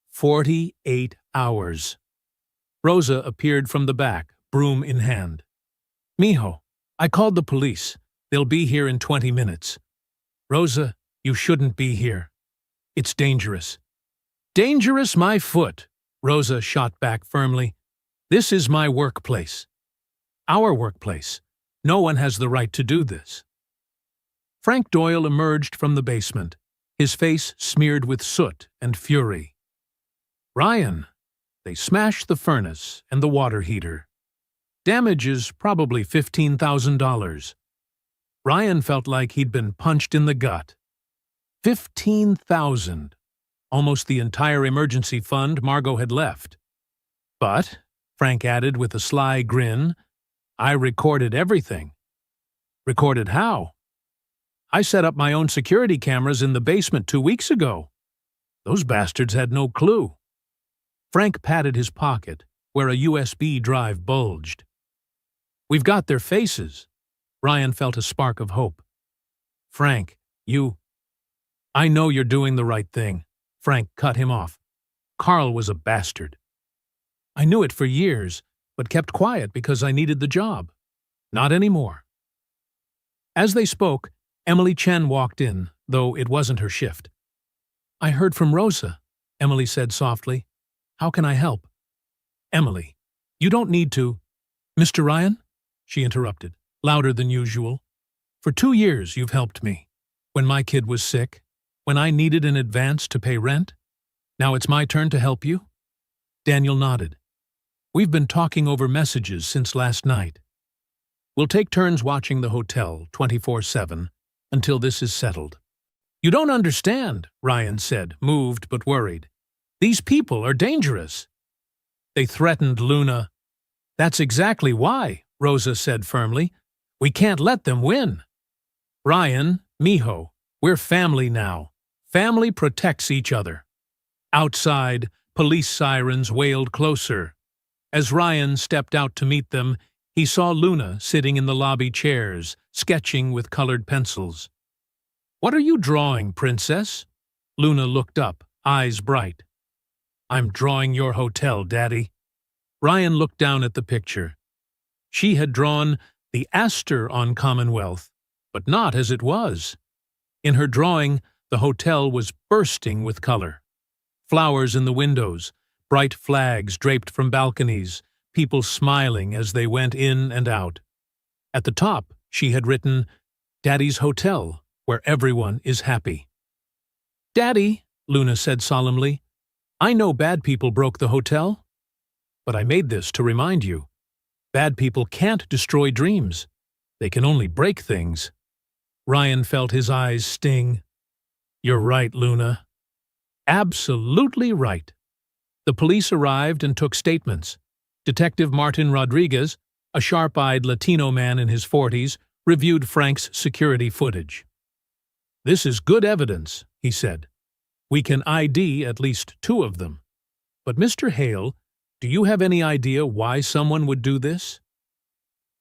48 hours. Rosa appeared from the back, broom in hand. "Mijo, I called the police. They'll be here in 20 minutes. Rosa, you shouldn't be here. It's dangerous." "Dangerous, my foot," Rosa shot back firmly. "This is my workplace. Our workplace. No one has the right to do this." Frank Doyle emerged from the basement, his face smeared with soot and fury. "Ryan, they smashed the furnace and the water heater. Damages probably $15,000. Ryan felt like he'd been punched in the gut. 15,000. Almost the entire emergency fund Margot had left. "But," Frank added with a sly grin, "I recorded everything." "Recorded how?" "I set up my own security cameras in the basement 2 weeks ago. Those bastards had no clue." Frank patted his pocket, where a USB drive bulged. "We've got their faces." Ryan felt a spark of hope. "Frank, I know you're doing the right thing." Frank cut him off. "Carl was a bastard. I knew it for years, but kept quiet because I needed the job. Not anymore." As they spoke, Emily Chen walked in, though it wasn't her shift. "I heard from Rosa," Emily said softly. "How can I help?" "Emily, you don't need to—" "Mr. Ryan?" she interrupted, louder than usual. "For 2 years you've helped me. When my kid was sick, when I needed an advance to pay rent. Now it's my turn to help you?" Daniel nodded. "We've been talking over messages since last night. We'll take turns watching the hotel 24/7 until this is settled." "You don't understand," Ryan said, moved but worried. "These people are dangerous." "They threatened Luna." "That's exactly why," Rosa said firmly. "We can't let them win. Ryan, Mijo, we're family now. Family protects each other." Outside, police sirens wailed closer. As Ryan stepped out to meet them, he saw Luna sitting in the lobby chairs, sketching with colored pencils. "What are you drawing, princess?" Luna looked up, eyes bright. "I'm drawing your hotel, Daddy." Ryan looked down at the picture. She had drawn the Astor on Commonwealth, but not as it was. In her drawing, the hotel was bursting with color. Flowers in the windows, bright flags draped from balconies, people smiling as they went in and out. At the top, she had written, "Daddy's Hotel, where everyone is happy." "Daddy," Luna said solemnly, "I know bad people broke the hotel. But I made this to remind you. Bad people can't destroy dreams. They can only break things." Ryan felt his eyes sting. "You're right, Luna. Absolutely right." The police arrived and took statements. Detective Martin Rodriguez, a sharp-eyed Latino man in his 40s, reviewed Frank's security footage. "This is good evidence," he said. "We can ID at least 2 of them. But Mr. Hale, do you have any idea why someone would do this?"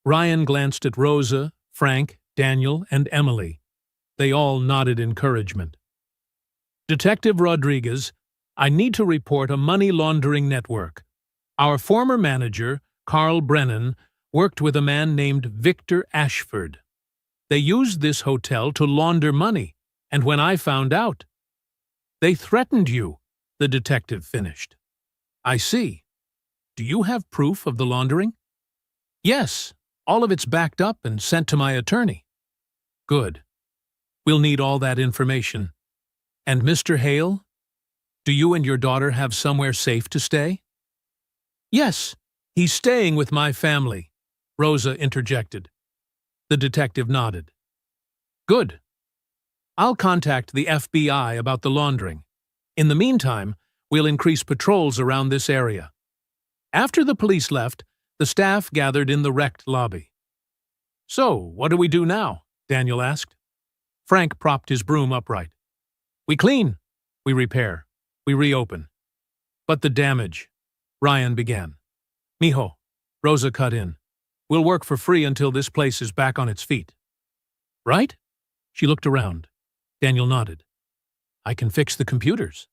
Ryan glanced at Rosa, Frank, Daniel, and Emily. They all nodded encouragement. "Detective Rodriguez, I need to report a money laundering network. Our former manager, Carl Brennan, worked with a man named Victor Ashford. They used this hotel to launder money, and when I found out—" "They threatened you," the detective finished. "I see. Do you have proof of the laundering?" "Yes, all of it's backed up and sent to my attorney." "Good. We'll need all that information. And Mr. Hale, do you and your daughter have somewhere safe to stay?" "Yes, he's staying with my family," Rosa interjected. The detective nodded. "Good. I'll contact the FBI about the laundering. In the meantime, we'll increase patrols around this area. After the police left, the staff gathered in the wrecked lobby. So, what do we do now? Daniel asked. Frank propped his broom upright. We clean. We repair. We reopen. But the damage, Ryan began. Mijo, Rosa cut in. We'll work for free until this place is back on its feet. Right? She looked around. Daniel nodded. I can fix the computers.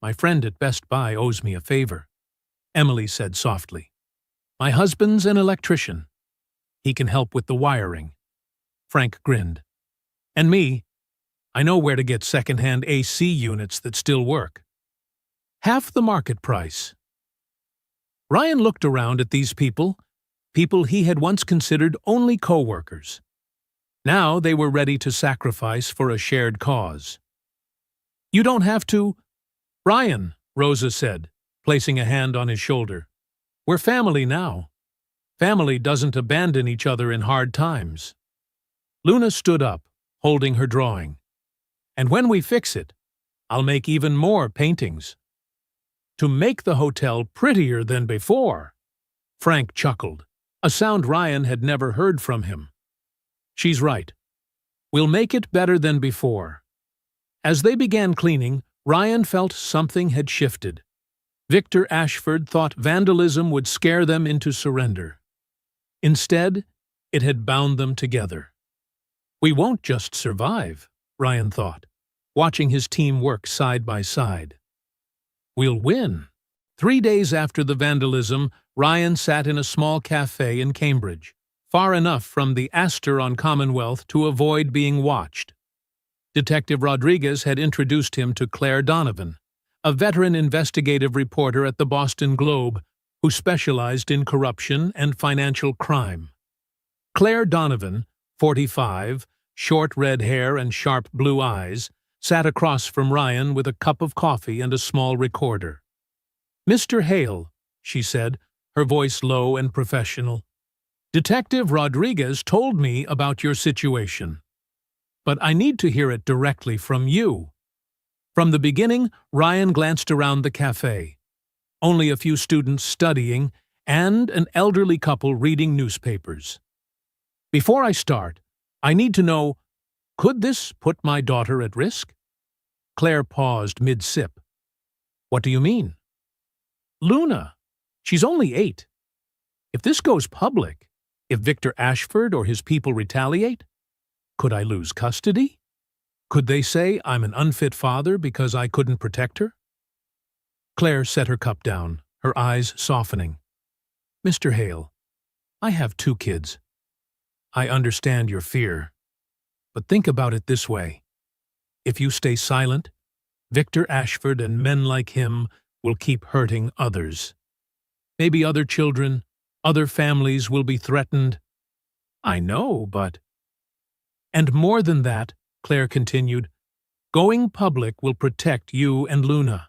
My friend at Best Buy owes me a favor, Emily said softly. My husband's an electrician. He can help with the wiring. Frank grinned. And me, I know where to get second-hand AC units that still work. Half the market price. Ryan looked around at these people he had once considered only co-workers. Now they were ready to sacrifice for a shared cause. You don't have to, Ryan, Rosa said, placing a hand on his shoulder. We're family now. Family doesn't abandon each other in hard times. Luna stood up, holding her drawing. And when we fix it, I'll make even more paintings. To make the hotel prettier than before, Frank chuckled, a sound Ryan had never heard from him. She's right. We'll make it better than before. As they began cleaning, Ryan felt something had shifted. Victor Ashford thought vandalism would scare them into surrender. Instead, it had bound them together. We won't just survive, Ryan thought, watching his team work side by side. We'll win. 3 days after the vandalism, Ryan sat in a small cafe in Cambridge, far enough from the Astor on Commonwealth to avoid being watched. Detective Rodriguez had introduced him to Claire Donovan, a veteran investigative reporter at the Boston Globe who specialized in corruption and financial crime. Claire Donovan, 45, short red hair and sharp blue eyes, sat across from Ryan with a cup of coffee and a small recorder. Mr. Hale, she said, her voice low and professional. Detective Rodriguez told me about your situation. But I need to hear it directly from you. From the beginning, Ryan glanced around the cafe. Only a few students studying and an elderly couple reading newspapers. Before I start, I need to know, could this put my daughter at risk? Claire paused mid-sip. What do you mean? Luna. She's only 8. If this goes public, if Victor Ashford or his people retaliate, could I lose custody? Could they say I'm an unfit father because I couldn't protect her? Claire set her cup down, her eyes softening. Mr. Hale, I have 2 kids. I understand your fear, but think about it this way. If you stay silent, Victor Ashford and men like him will keep hurting others. Maybe other children, other families will be threatened. I know, but... And more than that, Claire continued, going public will protect you and Luna.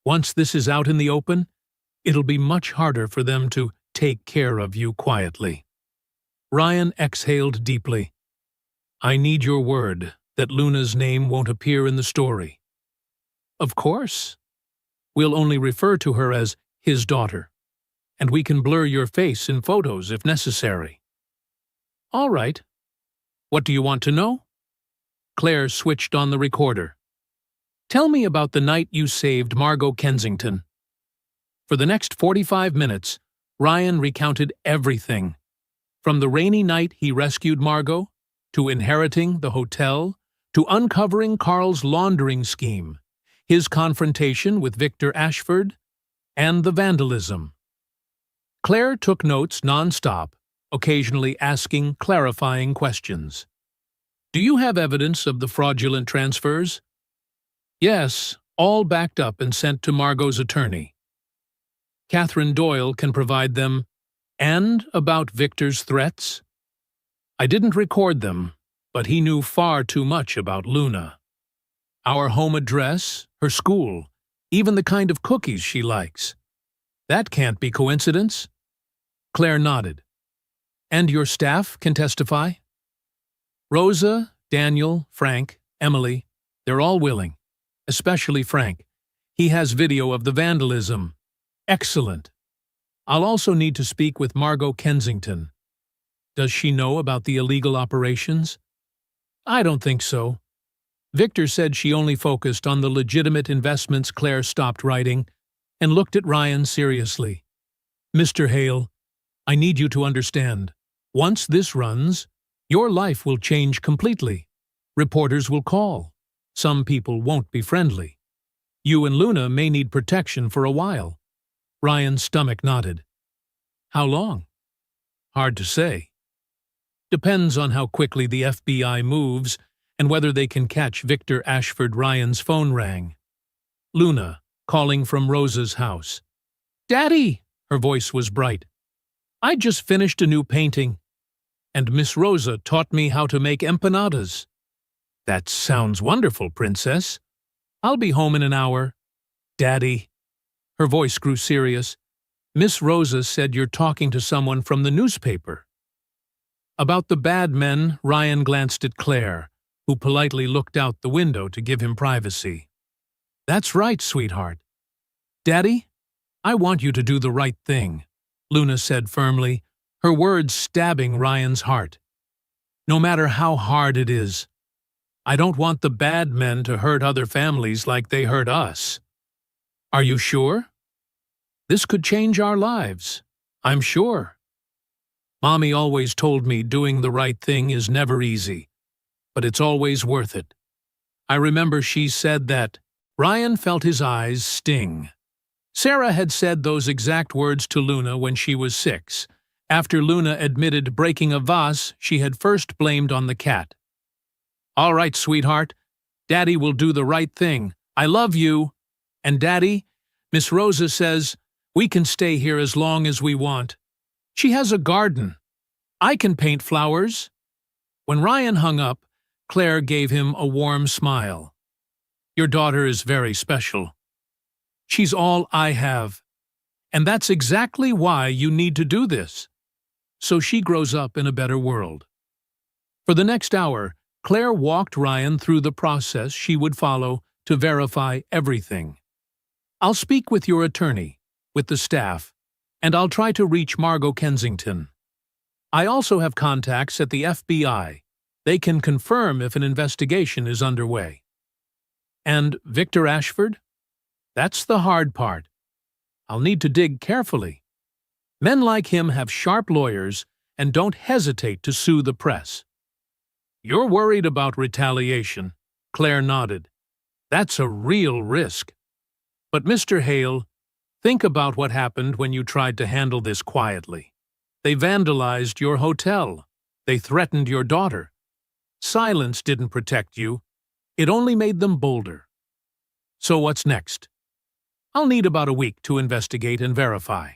Once this is out in the open, it'll be much harder for them to take care of you quietly. Ryan exhaled deeply. I need your word that Luna's name won't appear in the story. Of course. We'll only refer to her as his daughter, and we can blur your face in photos if necessary. All right. What do you want to know? Claire switched on the recorder. Tell me about the night you saved Margot Kensington. For the next 45 minutes, Ryan recounted everything. From the rainy night he rescued Margot, to inheriting the hotel, to uncovering Carl's laundering scheme, his confrontation with Victor Ashford, and the vandalism. Claire took notes non-stop, occasionally asking clarifying questions. Do you have evidence of the fraudulent transfers? Yes, all backed up and sent to Margot's attorney. Catherine Doyle can provide them. And about Victor's threats? I didn't record them, but he knew far too much about Luna. Our home address, her school, even the kind of cookies she likes. That can't be coincidence. Claire nodded. And your staff can testify? Rosa, Daniel, Frank, Emily, they're all willing. Especially Frank. He has video of the vandalism. Excellent. I'll also need to speak with Margot Kensington. Does she know about the illegal operations? I don't think so. Victor said she only focused on the legitimate investments. Claire stopped writing and looked at Ryan seriously. Mr. Hale, I need you to understand. Once this runs, your life will change completely. Reporters will call. Some people won't be friendly. You and Luna may need protection for a while. Ryan's stomach nodded. How long? Hard to say. Depends on how quickly the FBI moves and whether they can catch Victor Ashford. Ryan's phone rang. Luna, calling from Rosa's house. Daddy! Her voice was bright. I just finished a new painting, and Miss Rosa taught me how to make empanadas. That sounds wonderful, Princess. I'll be home in an hour. Daddy. Her voice grew serious. Miss Rosa said you're talking to someone from the newspaper. About the bad men, Ryan glanced at Claire, who politely looked out the window to give him privacy. That's right, sweetheart. Daddy, I want you to do the right thing, Luna said firmly, her words stabbing Ryan's heart. No matter how hard it is. I don't want the bad men to hurt other families like they hurt us. Are you sure? This could change our lives. I'm sure. Mommy always told me doing the right thing is never easy, but it's always worth it. I remember she said that. Ryan felt his eyes sting. Sarah had said those exact words to Luna when she was 6, after Luna admitted breaking a vase she had first blamed on the cat. All right, sweetheart. Daddy will do the right thing. I love you. And Daddy, Miss Rosa says, we can stay here as long as we want. She has a garden. I can paint flowers. When Ryan hung up, Claire gave him a warm smile. Your daughter is very special. She's all I have. And that's exactly why you need to do this. So she grows up in a better world. For the next hour, Claire walked Ryan through the process she would follow to verify everything. I'll speak with your attorney, with the staff, and I'll try to reach Margot Kensington. I also have contacts at the FBI. They can confirm if an investigation is underway. And Victor Ashford? That's the hard part. I'll need to dig carefully. Men like him have sharp lawyers and don't hesitate to sue the press. You're worried about retaliation, Claire nodded. That's a real risk. But Mr. Hale, think about what happened when you tried to handle this quietly. They vandalized your hotel. They threatened your daughter. Silence didn't protect you. It only made them bolder. So what's next? I'll need about a week to investigate and verify.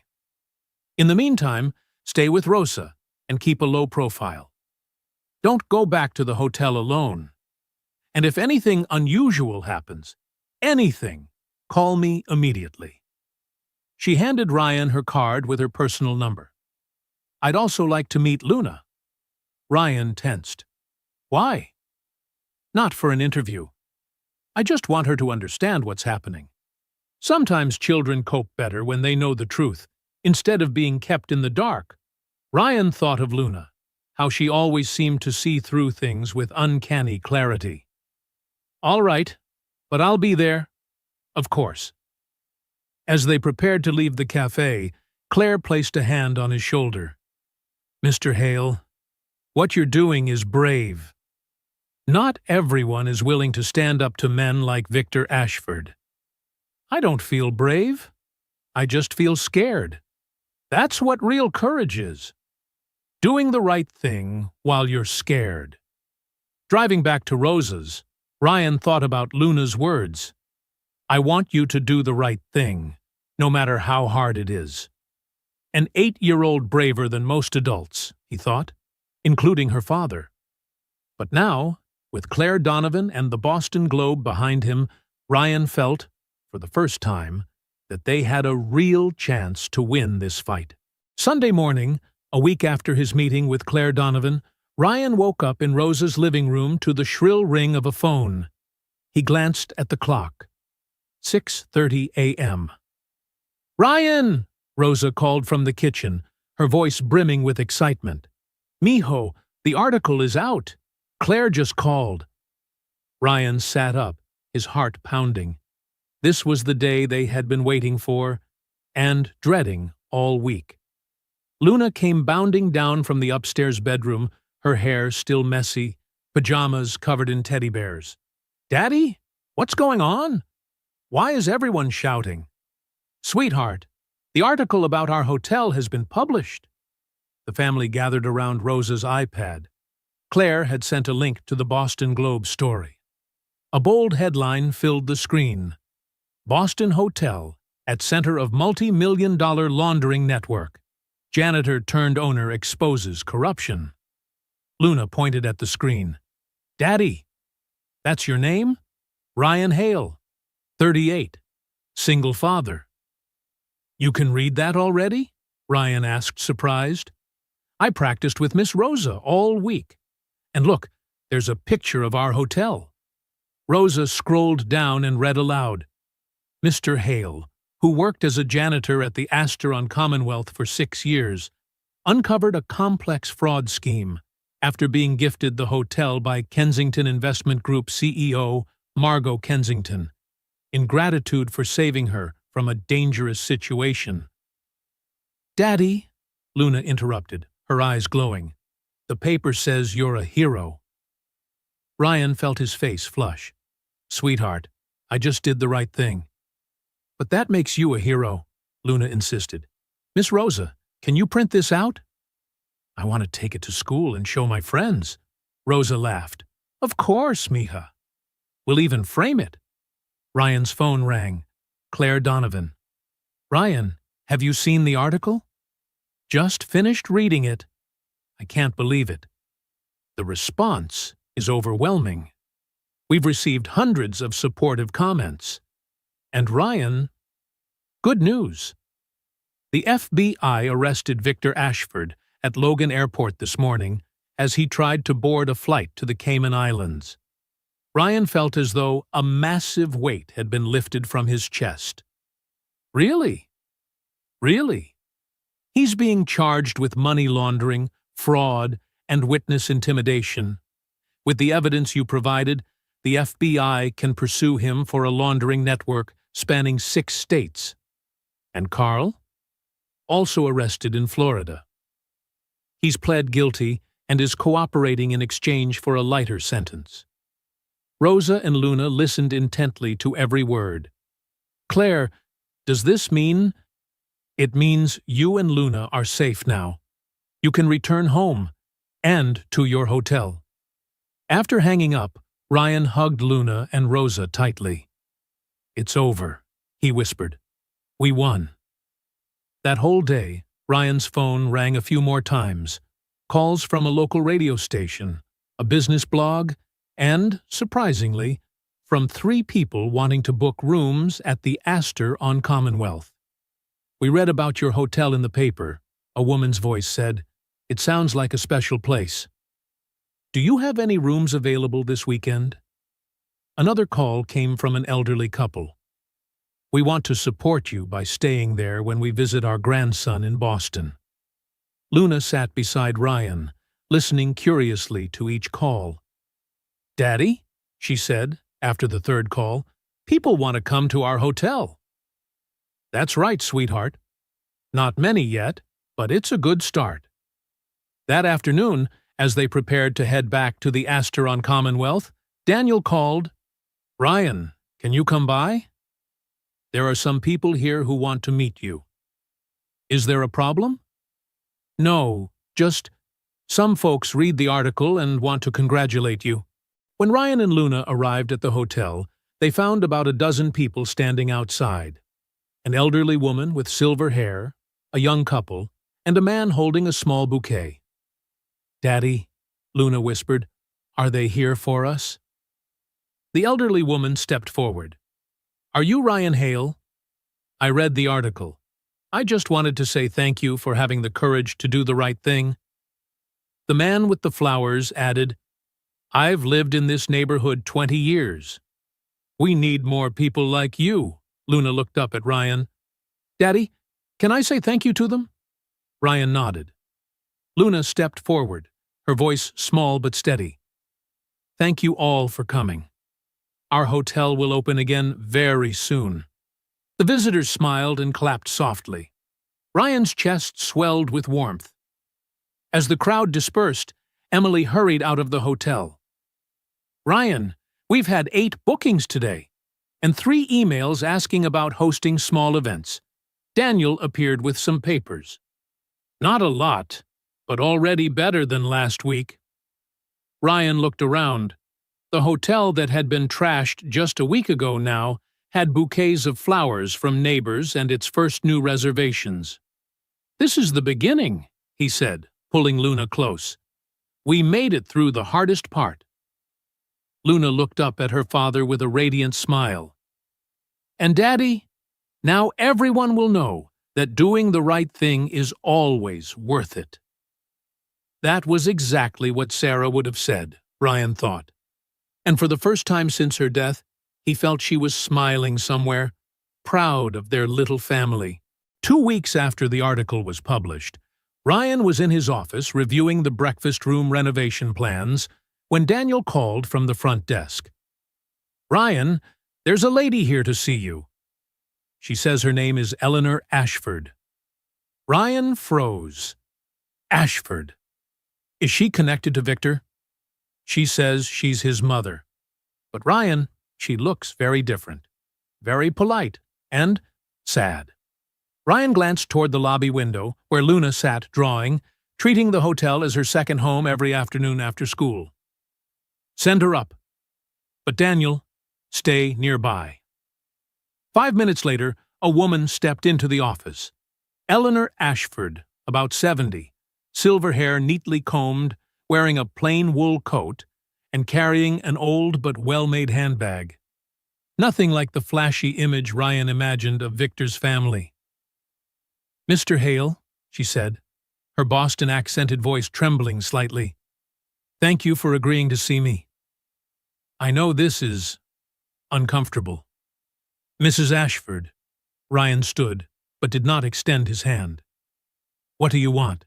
In the meantime, stay with Rosa and keep a low profile. Don't go back to the hotel alone. And if anything unusual happens, anything, call me immediately. She handed Ryan her card with her personal number. I'd also like to meet Luna. Ryan tensed. Why? Not for an interview. I just want her to understand what's happening. Sometimes children cope better when they know the truth, instead of being kept in the dark. Ryan thought of Luna, how she always seemed to see through things with uncanny clarity. All right, but I'll be there. Of course. As they prepared to leave the cafe, Claire placed a hand on his shoulder. Mr. Hale, what you're doing is brave. Not everyone is willing to stand up to men like Victor Ashford. I don't feel brave. I just feel scared. That's what real courage is. Doing the right thing while you're scared. Driving back to Rosa's, Ryan thought about Luna's words. I want you to do the right thing, no matter how hard it is. An 8-year-old braver than most adults, he thought, including her father. But now, with Claire Donovan and the Boston Globe behind him, Ryan felt, for the first time, that they had a real chance to win this fight. Sunday morning, a week after his meeting with Claire Donovan, Ryan woke up in Rosa's living room to the shrill ring of a phone. He glanced at the clock. 6:30 a.m. "Ryan!" Rosa called from the kitchen, her voice brimming with excitement. "Mijo, the article is out. Claire just called." Ryan sat up, his heart pounding. This was the day they had been waiting for and dreading all week. Luna came bounding down from the upstairs bedroom, her hair still messy, pajamas covered in teddy bears. "Daddy? What's going on? Why is everyone shouting?" "Sweetheart, the article about our hotel has been published." The family gathered around Rosa's iPad. Claire had sent a link to the Boston Globe story. A bold headline filled the screen. "Boston Hotel at center of multi-million-dollar laundering network. Janitor turned owner exposes corruption." Luna pointed at the screen. "Daddy, that's your name? Ryan Hale, 38, single father." "You can read that already?" Ryan asked, surprised. "I practiced with Miss Rosa all week. And look, there's a picture of our hotel." Rosa scrolled down and read aloud. "Mr. Hale, who worked as a janitor at the Astor on Commonwealth for 6 years, uncovered a complex fraud scheme after being gifted the hotel by Kensington Investment Group CEO Margot Kensington, in gratitude for saving her from a dangerous situation." "Daddy," Luna interrupted, her eyes glowing, "the paper says you're a hero." Ryan felt his face flush. "Sweetheart, I just did the right thing." "But that makes you a hero," Luna insisted. "Miss Rosa, can you print this out?" "I want to take it to school and show my friends." Rosa laughed. "Of course, mija. We'll even frame it." Ryan's phone rang. Claire Donovan. "Ryan, have you seen the article?" "Just finished reading it." "I can't believe it. The response is overwhelming. We've received hundreds of supportive comments. And Ryan, good news. The FBI arrested Victor Ashford at Logan Airport this morning as he tried to board a flight to the Cayman Islands. Ryan felt as though a massive weight had been lifted from his chest. Really? Really? He's being charged with money laundering, fraud, and witness intimidation. With the evidence you provided, the FBI can pursue him for a laundering network spanning 6 states. And Carl? Also arrested in Florida. He's pled guilty and is cooperating in exchange for a lighter sentence. Rosa and Luna listened intently to every word. "Claire, does this mean—" "It means you and Luna are safe now. You can return home and to your hotel." After hanging up, Ryan hugged Luna and Rosa tightly. "It's over," he whispered. "We won." That whole day, Ryan's phone rang a few more times. Calls from a local radio station, a business blog, and, surprisingly, from 3 people wanting to book rooms at the Astor on Commonwealth. "We read about your hotel in the paper," a woman's voice said. "It sounds like a special place. Do you have any rooms available this weekend?" Another call came from an elderly couple. "We want to support you by staying there when we visit our grandson in Boston." Luna sat beside Ryan, listening curiously to each call. "Daddy," she said, after the 3rd call, "people want to come to our hotel." "That's right, sweetheart. Not many yet, but it's a good start." That afternoon, as they prepared to head back to the Astor on Commonwealth, Daniel called, "Ryan, can you come by? There are some people here who want to meet you." "Is there a problem?" "No, just some folks read the article and want to congratulate you." When Ryan and Luna arrived at the hotel, they found about a dozen people standing outside. An elderly woman with silver hair, a young couple, and a man holding a small bouquet. "Daddy," Luna whispered, "are they here for us?" The elderly woman stepped forward. "Are you Ryan Hale?" "I read the article. I just wanted to say thank you for having the courage to do the right thing." The man with the flowers added, "I've lived in this neighborhood 20 years. We need more people like you." Luna looked up at Ryan. "Daddy, can I say thank you to them?" Ryan nodded. Luna stepped forward, her voice small but steady. "Thank you all for coming. Our hotel will open again very soon." The visitors smiled and clapped softly. Ryan's chest swelled with warmth. As the crowd dispersed, Emily hurried out of the hotel. "Ryan, we've had 8 bookings today, and 3 emails asking about hosting small events." Daniel appeared with some papers. "Not a lot, but already better than last week." Ryan looked around. The hotel that had been trashed just a week ago now had bouquets of flowers from neighbors and its first new reservations. "This is the beginning," he said, pulling Luna close. "We made it through the hardest part." Luna looked up at her father with a radiant smile. "And Daddy, now everyone will know that doing the right thing is always worth it." That was exactly what Sarah would have said, Ryan thought. And for the first time since her death, he felt she was smiling somewhere, proud of their little family. 2 weeks after the article was published, Ryan was in his office reviewing the breakfast room renovation plans when Daniel called from the front desk. "Ryan, there's a lady here to see you. She says her name is Eleanor Ashford." Ryan froze. "Ashford? Is she connected to Victor?" "She says she's his mother. But Ryan, she looks very different. Very polite and sad." Ryan glanced toward the lobby window, where Luna sat drawing, treating the hotel as her second home every afternoon after school. "Send her up. But Daniel, stay nearby." 5 minutes later, a woman stepped into the office. Eleanor Ashford, about 70, silver hair neatly combed, wearing a plain wool coat, and carrying an old but well-made handbag. Nothing like the flashy image Ryan imagined of Victor's family. "Mr. Hale," she said, her Boston-accented voice trembling slightly. "Thank you for agreeing to see me. I know this is uncomfortable." "Mrs. Ashford." Ryan stood, but did not extend his hand. "What do you want?"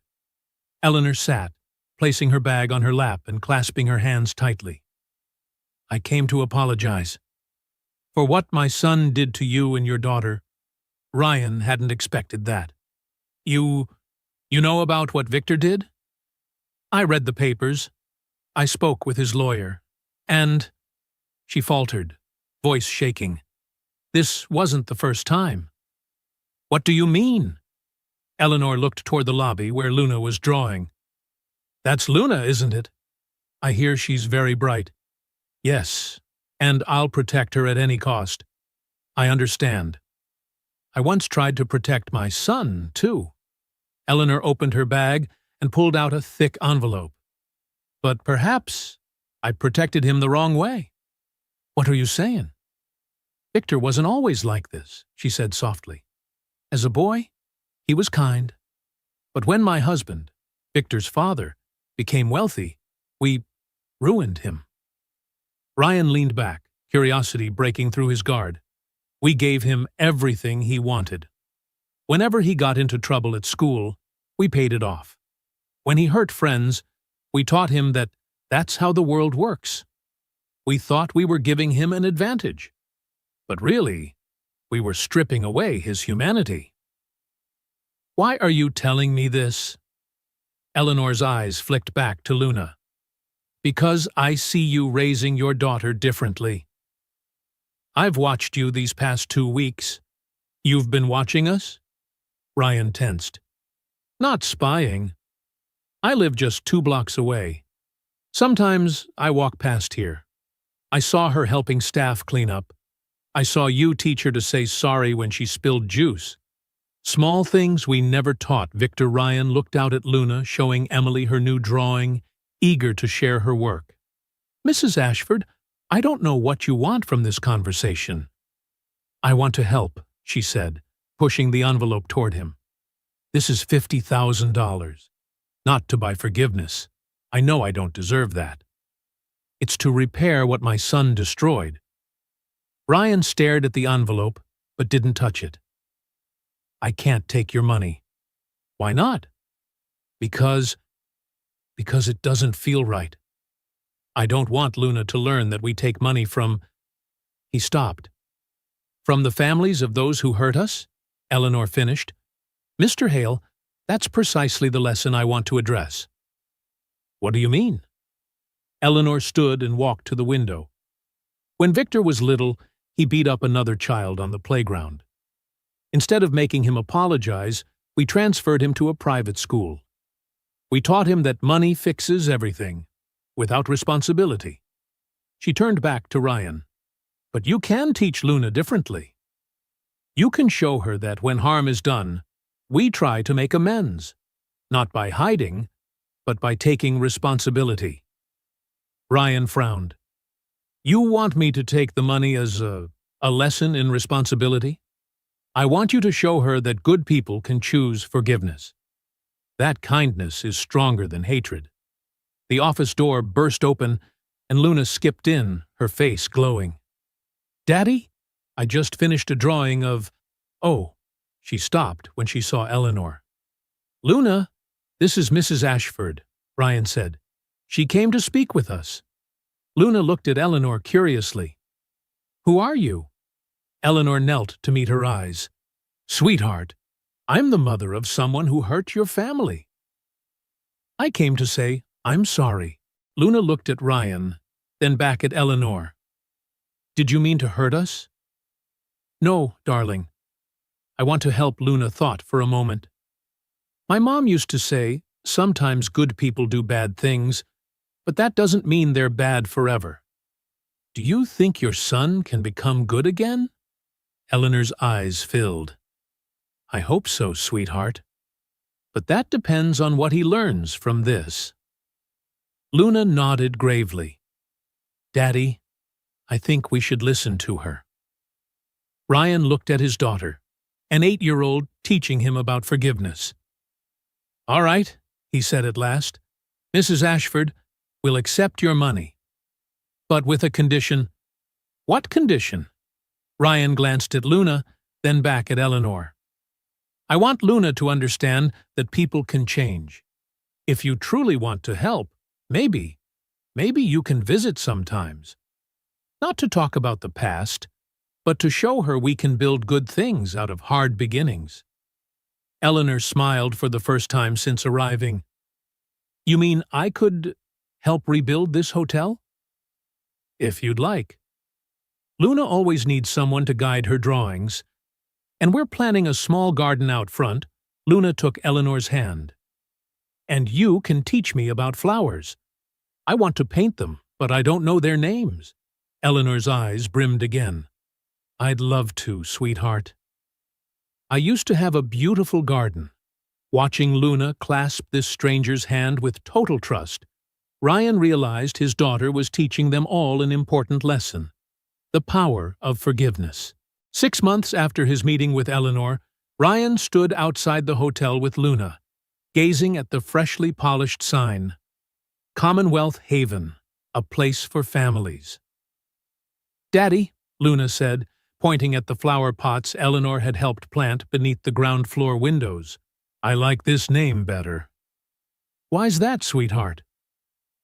Eleanor sat, placing her bag on her lap and clasping her hands tightly. "I came to apologize. For what my son did to you and your daughter, Ryan hadn't expected that. You know about what Victor did?" "I read the papers. I spoke with his lawyer. And—" she faltered, voice shaking. "This wasn't the first time." "What do you mean?" Eleanor looked toward the lobby where Luna was drawing. "That's Luna, isn't it? I hear she's very bright." "Yes, and I'll protect her at any cost. I understand. I once tried to protect my son, too." Eleanor opened her bag and pulled out a thick envelope. "But perhaps I protected him the wrong way." "What are you saying?" "Victor wasn't always like this," she said softly. "As a boy, he was kind. But when my husband, Victor's father, became wealthy, we ruined him." Ryan leaned back, curiosity breaking through his guard. "We gave him everything he wanted. Whenever he got into trouble at school, we paid it off. When he hurt friends, we taught him that that's how the world works. We thought we were giving him an advantage. But really, we were stripping away his humanity." "Why are you telling me this?" Eleanor's eyes flicked back to Luna. "Because I see you raising your daughter differently. I've watched you these past 2 weeks. You've been watching us?" Ryan tensed. "Not spying. I live just 2 blocks away. Sometimes I walk past here. I saw her helping staff clean up. I saw you teach her to say sorry when she spilled juice. Small things we never taught." Victor Ryan looked out at Luna, showing Emily her new drawing, eager to share her work. "Mrs. Ashford, I don't know what you want from this conversation." "I want to help," she said, pushing the envelope toward him. "This is $50,000. Not to buy forgiveness. I know I don't deserve that. It's to repair what my son destroyed. Ryan stared at the envelope, but didn't touch it. I can't take your money. Why not? Because it doesn't feel right. I don't want Luna to learn that we take money from... He stopped. From the families of those who hurt us? Eleanor finished. Mr. Hale, that's precisely the lesson I want to address. What do you mean? Eleanor stood and walked to the window. When Victor was little, he beat up another child on the playground. Instead of making him apologize, we transferred him to a private school. We taught him that money fixes everything, without responsibility. She turned back to Ryan. But you can teach Luna differently. You can show her that when harm is done, we try to make amends, not by hiding, but by taking responsibility. Ryan frowned. You want me to take the money as a lesson in responsibility? I want you to show her that good people can choose forgiveness. That kindness is stronger than hatred. The office door burst open, and Luna skipped in, her face glowing. Daddy, I just finished a drawing of... Oh, she stopped when she saw Eleanor. Luna, this is Mrs. Ashford, Ryan said. She came to speak with us. Luna looked at Eleanor curiously. Who are you? Eleanor knelt to meet her eyes. Sweetheart, I'm the mother of someone who hurt your family. I came to say, I'm sorry. Luna looked at Ryan, then back at Eleanor. Did you mean to hurt us? No, darling. I want to help. Luna thought for a moment. My mom used to say, sometimes good people do bad things, but that doesn't mean they're bad forever. Do you think your son can become good again? Eleanor's eyes filled. I hope so, sweetheart. But that depends on what he learns from this. Luna nodded gravely. Daddy, I think we should listen to her. Ryan looked at his daughter, an 8-year-old teaching him about forgiveness. All right, he said at last. Mrs. Ashford, we'll accept your money. But with a condition. What condition? Ryan glanced at Luna, then back at Eleanor. I want Luna to understand that people can change. If you truly want to help, maybe you can visit sometimes. Not to talk about the past, but to show her we can build good things out of hard beginnings. Eleanor smiled for the first time since arriving. You mean I could help rebuild this hotel? If you'd like. Luna always needs someone to guide her drawings, and we're planning a small garden out front. Luna took Eleanor's hand. And you can teach me about flowers. I want to paint them, but I don't know their names. Eleanor's eyes brimmed again. I'd love to, sweetheart. I used to have a beautiful garden. Watching Luna clasp this stranger's hand with total trust, Ryan realized his daughter was teaching them all an important lesson: the power of forgiveness. 6 months after his meeting with Eleanor, Ryan stood outside the hotel with Luna, gazing at the freshly polished sign, Commonwealth Haven, a place for families. Daddy, Luna said, pointing at the flower pots Eleanor had helped plant beneath the ground floor windows. I like this name better. Why's that, sweetheart?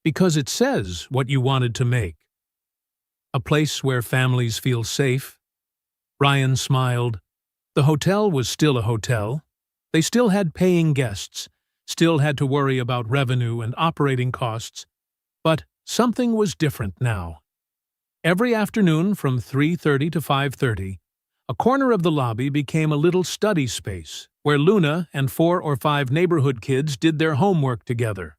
Because it says what you wanted to make. A place where families feel safe. Ryan smiled. The hotel was still a hotel. They still had paying guests, still had to worry about revenue and operating costs. But something was different now. Every afternoon from 3:30 to 5:30, a corner of the lobby became a little study space where Luna and 4 or 5 neighborhood kids did their homework together.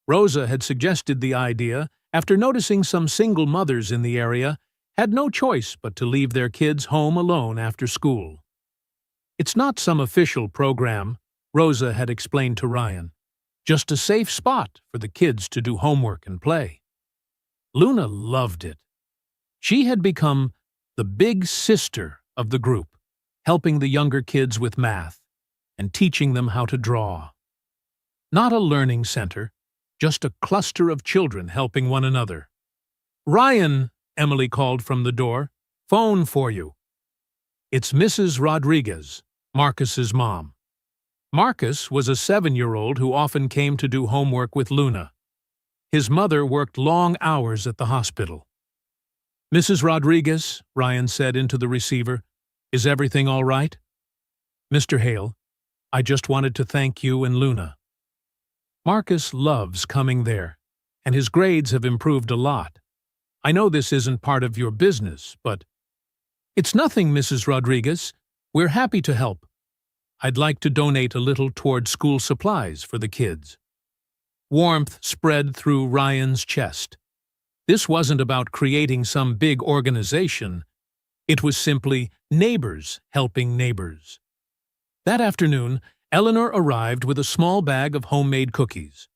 Rosa had suggested the idea after noticing some single mothers in the area had no choice but to leave their kids home alone after school. It's not some official program, Rosa had explained to Ryan. Just a safe spot for the kids to do homework and play. Luna loved it. She had become the big sister of the group, helping the younger kids with math and teaching them how to draw. Not a learning center, just a cluster of children helping one another. "Ryan," Emily called from the door, "phone for you." "It's Mrs. Rodriguez," Marcus's mom. Marcus was a 7-year-old who often came to do homework with Luna. His mother worked long hours at the hospital. "Mrs. Rodriguez," Ryan said into the receiver, "is everything all right?" "Mr. Hale, I just wanted to thank you and Luna. Marcus loves coming there, and his grades have improved a lot. I know this isn't part of your business, but—" "It's nothing, Mrs. Rodriguez. We're happy to help. I'd like to donate a little toward school supplies for the kids." Warmth spread through Ryan's chest. This wasn't about creating some big organization. It was simply neighbors helping neighbors. That afternoon, Eleanor arrived with a small bag of homemade cookies.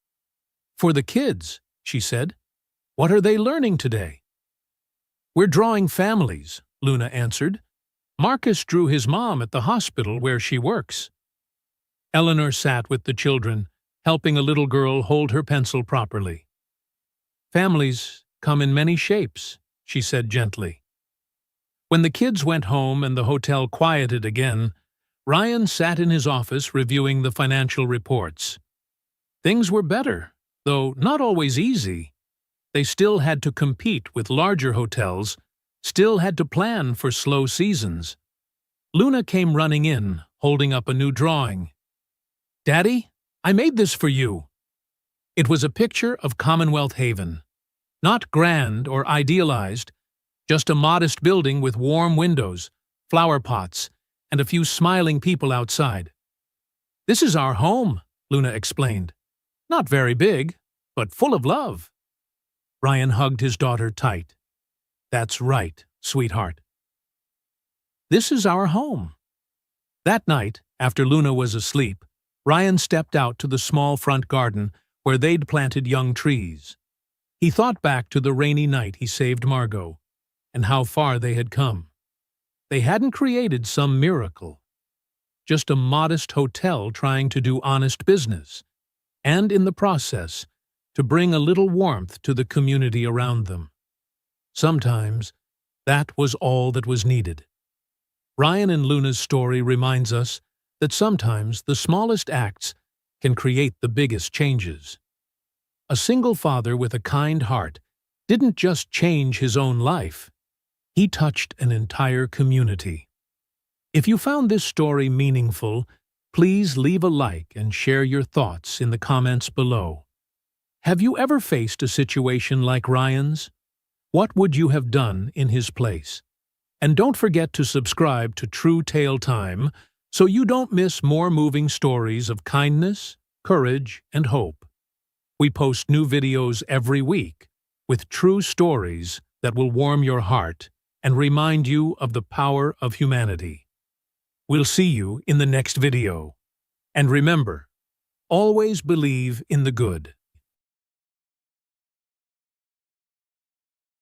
"For the kids," she said. "What are they learning today?" "We're drawing families," Luna answered. "Marcus drew his mom at the hospital where she works." Eleanor sat with the children, helping a little girl hold her pencil properly. "Families come in many shapes," she said gently. When the kids went home and the hotel quieted again, Ryan sat in his office reviewing the financial reports. Things were better, though not always easy. They still had to compete with larger hotels, still had to plan for slow seasons. Luna came running in, holding up a new drawing. "Daddy, I made this for you." It was a picture of Commonwealth Haven. Not grand or idealized, just a modest building with warm windows, flower pots, and a few smiling people outside. "This is our home," Luna explained. "Not very big, but full of love." Ryan hugged his daughter tight. "That's right, sweetheart. This is our home." That night, after Luna was asleep, Ryan stepped out to the small front garden where they'd planted young trees. He thought back to the rainy night he saved Margot, and how far they had come. They hadn't created some miracle, just a modest hotel trying to do honest business, and in the process, to bring a little warmth to the community around them. Sometimes, that was all that was needed. Ryan and Luna's story reminds us that sometimes the smallest acts can create the biggest changes. A single father with a kind heart didn't just change his own life. He touched an entire community. If you found this story meaningful, please leave a like and share your thoughts in the comments below. Have you ever faced a situation like Ryan's? What would you have done in his place? And don't forget to subscribe to True Tale Time so you don't miss more moving stories of kindness, courage, and hope. We post new videos every week with true stories that will warm your heart and remind you of the power of humanity. We'll see you in the next video. And remember, always believe in the good.